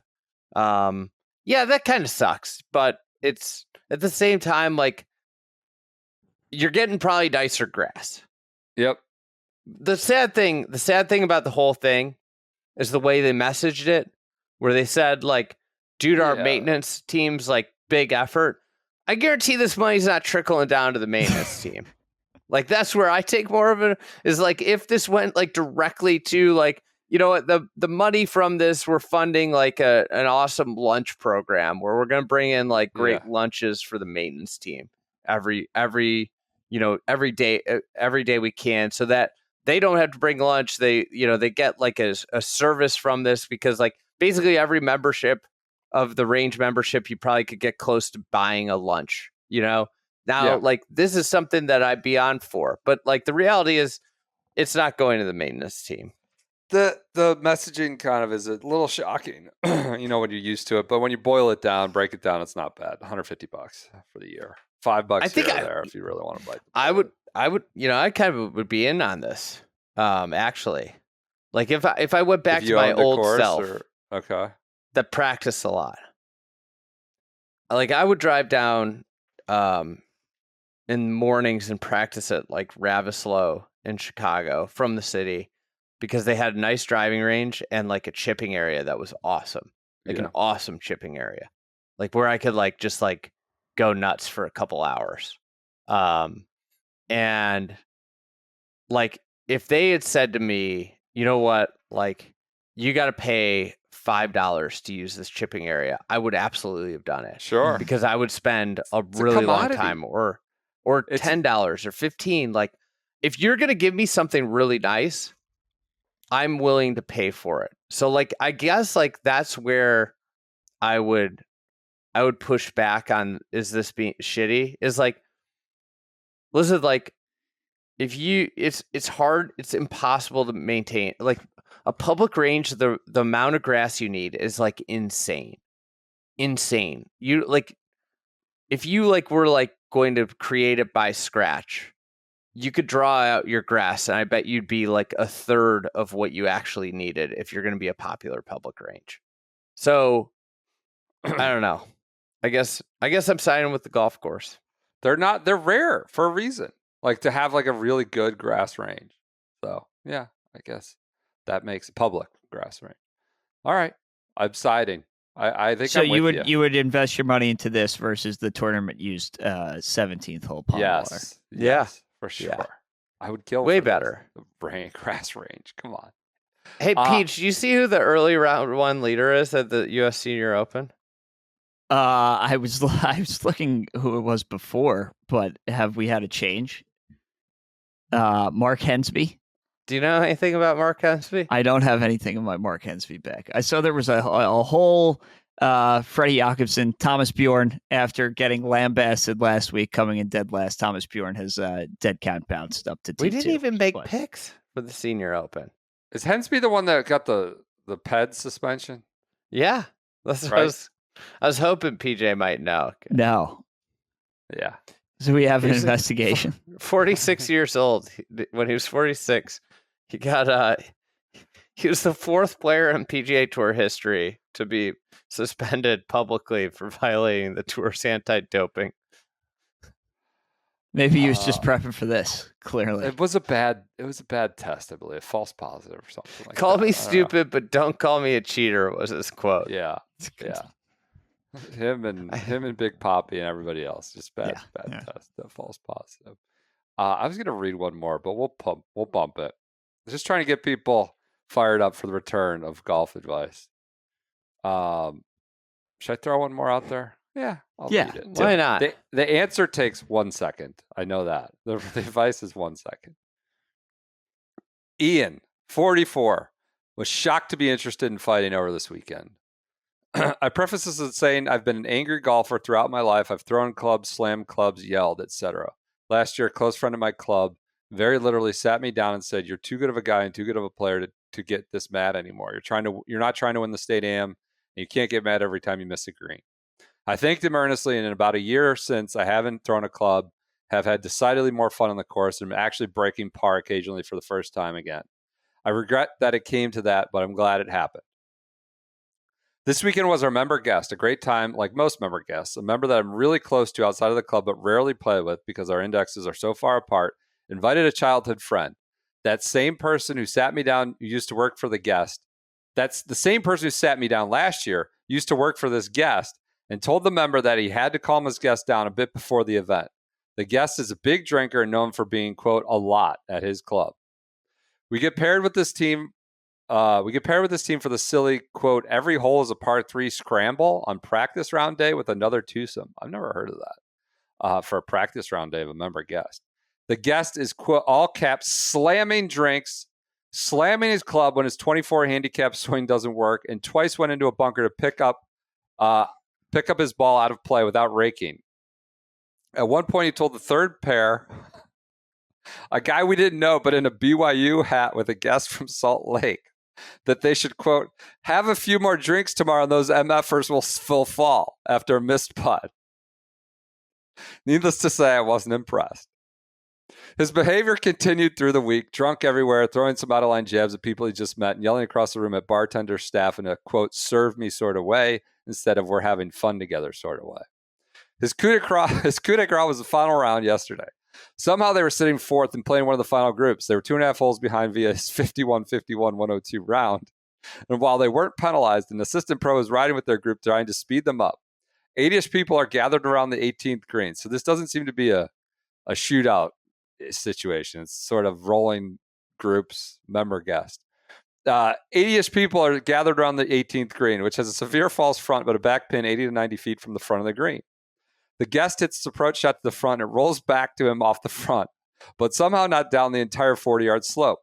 That kind of sucks, but it's at the same time like you're getting probably nicer grass. Yep. The sad thing about the whole thing is the way they messaged it, where they said like, due to our maintenance team's like big effort, I guarantee this money's not trickling down to the maintenance team. Like that's where I take more of it, is like if this went like directly to like, the money from this, we're funding like an awesome lunch program where we're going to bring in like great lunches for the maintenance team every day we can, so that they don't have to bring lunch. They get like a service from this, because like basically every membership of the range membership, you probably could get close to buying a lunch, like this is something that I'd be on for, but like the reality is it's not going to the maintenance team. The messaging kind of is a little shocking, when you're used to it, but when you break it down, it's not bad. $150 for the year. $5 here or there if you really want to bite. I would, I kind of would be in on this. Actually, like if I went back to my old self, that practiced a lot, like I would drive down, in mornings and practice at like Ravislow in Chicago from the city because they had a nice driving range and like a chipping area that was awesome. Like an awesome chipping area. Like where I could like just like go nuts for a couple hours. And like if they had said to me, you know what, like you got to pay $5 to use this chipping area, I would absolutely have done it. Sure. Because I would spend a really long time or $10 or $15. Like if you're going to give me something really nice, I'm willing to pay for it. So like I guess like that's where I would push back on, is this being shitty? Is like, listen, like if you it's hard, it's impossible to maintain. Like a public range, the amount of grass you need is like insane. You like if you like were like going to create it by scratch, you could draw out your grass and I bet you'd be like a third of what you actually needed if you're going to be a popular public range. So I don't know. I guess I'm siding with the golf course. They're rare for a reason. Like to have like a really good grass range. So yeah, I guess that makes a public grass range. All right. I'm siding. I think so. I'm You with would you would invest your money into this versus the tournament used 17th hole pond water. Yes, for sure. Yeah. I would kill way for better. The grass range. Come on. Hey Peach, do you see who the early round one leader is at the U.S. Senior Open? I was looking who it was before, but have we had a change? Mark Hensby. Do you know anything about Mark Hensby? I don't have anything in my Mark Hensby back. I saw there was a whole Freddie Jakobsen, Thomas Bjorn, after getting lambasted last week, coming in dead last. Thomas Bjorn has dead count bounced up to T2. We didn't even make picks for the Senior Open. Is Hensby the one that got the PED suspension? Yeah, that's right. I was hoping PJ might know. No. Yeah. So we have an investigation. 46 years old. When he was 46, he got he was the fourth player in PGA Tour history to be suspended publicly for violating the tour's anti-doping. Maybe he was just prepping for this. Clearly, it was a bad test, I believe, false positive or something like Call that. me stupid, but don't call me a cheater. Was his quote? Yeah. Him and Big Poppy and everybody else, just bad test, false positive. I was gonna read one more, but we'll bump it. Just trying to get people fired up for the return of golf advice. Should I throw one more out there? Yeah, I'll read it. Why not? The answer takes 1 second. I know that. The advice is 1 second. Ian, 44, was shocked to be interested in fighting over this weekend. I preface this with saying I've been an angry golfer throughout my life. I've thrown clubs, slammed clubs, yelled, etc. Last year, a close friend of my club very literally sat me down and said, "You're too good of a guy and too good of a player to get this mad anymore. You're not trying to win the state am, and you can't get mad every time you miss a green." I thanked him earnestly, and in about a year since, I haven't thrown a club, have had decidedly more fun on the course, and am actually breaking par occasionally for the first time again. I regret that it came to that, but I'm glad it happened. This weekend was our member guest, a great time, like most member guests, a member that I'm really close to outside of the club but rarely play with because our indexes are so far apart, invited a childhood friend. That same person who sat me down, who used to work for the guest, that's the same person who sat me down last year, used to work for this guest, and told the member that he had to calm his guest down a bit before the event. The guest is a big drinker and known for being, quote, a lot at his club. We get paired with this team for the silly, quote, every hole is a par 3 scramble on practice round day with another twosome. I've never heard of that for a practice round day of a member guest. The guest is, quote, all caps, slamming drinks, slamming his club when his 24 handicap swing doesn't work, and twice went into a bunker to pick up his ball out of play without raking. At one point, he told the third pair, a guy we didn't know, but in a BYU hat with a guest from Salt Lake, that they should, quote, have a few more drinks tomorrow and those MFers will fall after a missed putt. Needless to say, I wasn't impressed. His behavior continued through the week, drunk everywhere, throwing some out-of-line jabs at people he just met and yelling across the room at bartender staff in a, quote, serve me sort of way instead of we're having fun together sort of way. His coup de grace was the final round yesterday. Somehow they were sitting fourth and playing one of the final groups. They were 2.5 holes behind via his 51-51-102 round. And while they weren't penalized, an assistant pro was riding with their group trying to speed them up. 80-ish people are gathered around the 18th green. So this doesn't seem to be a shootout situation. It's sort of rolling groups, member guest. 80-ish people are gathered around the 18th green, which has a severe false front, but a back pin 80 to 90 feet from the front of the green. The guest hits his approach shot to the front. It rolls back to him off the front, but somehow not down the entire 40-yard slope.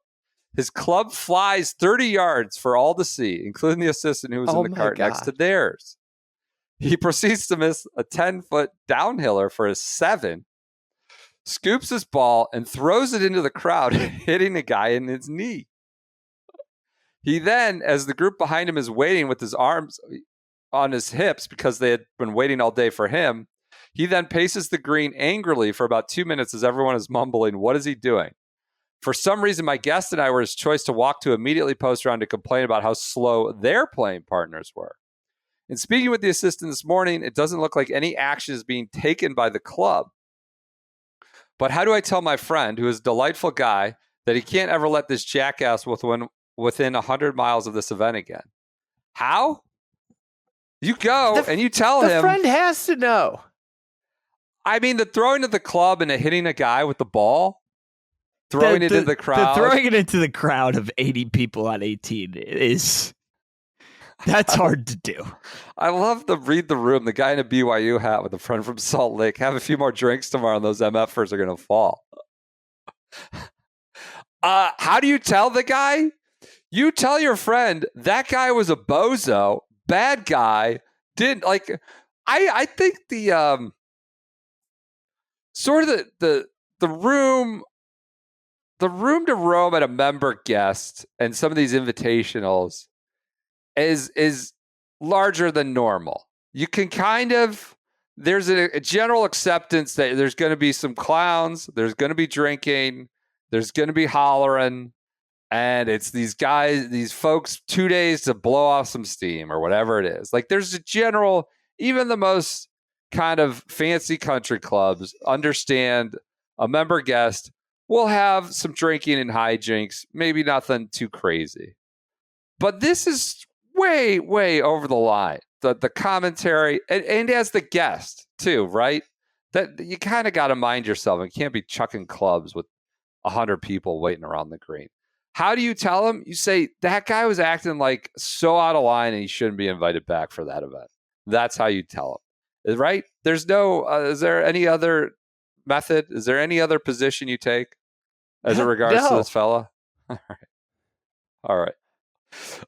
His club flies 30 yards for all to see, including the assistant who was in the cart next to theirs. He proceeds to miss a 10-foot downhiller for his 7, scoops his ball, and throws it into the crowd, hitting the guy in his knee. He then, as the group behind him is waiting with his arms on his hips because they had been waiting all day for him, he then paces the green angrily for about 2 minutes as everyone is mumbling, "What is he doing?" For some reason, my guest and I were his choice to walk to immediately post around to complain about how slow their playing partners were. In speaking with the assistant this morning, it doesn't look like any action is being taken by the club. But how do I tell my friend, who is a delightful guy, that he can't ever let this jackass within 100 miles of this event again? How? You go and you tell him. The friend has to know. I mean, the throwing of the club and hitting a guy with the ball, throwing it into the crowd. Throwing it into the crowd of 80 people on 18 is... That's hard to do. I love the read the room. The guy in a BYU hat with a friend from Salt Lake. Have a few more drinks tomorrow and those MFers are going to fall. How do you tell the guy? You tell your friend, that guy was a bozo, bad guy, didn't like... I think the... sort of the room to roam at a member guest and some of these invitationals is larger than normal. You can kind of, there's a general acceptance that there's going to be some clowns, there's going to be drinking, there's going to be hollering, and it's these guys, these folks, 2 days to blow off some steam or whatever it is. Like there's a general, even the most kind of fancy country clubs understand a member guest will have some drinking and hijinks, maybe nothing too crazy. But this is way, way over the line. The commentary, and as the guest too, right? That you kind of got to mind yourself and can't be chucking clubs with 100 people waiting around the green. How do you tell him? You say, that guy was acting like so out of line and he shouldn't be invited back for that event. That's how you tell him. Right? There's no, is there any other method? Is there any other position you take as it regards to this fella? All right.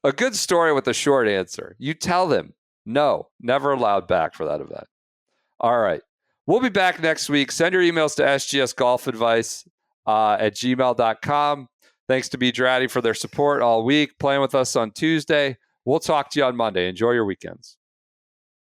A good story with a short answer. You tell them, no, never allowed back for that event. All right. We'll be back next week. Send your emails to sgsgolfadvice at gmail.com. Thanks to B. Dratty for their support all week, playing with us on Tuesday. We'll talk to you on Monday. Enjoy your weekends.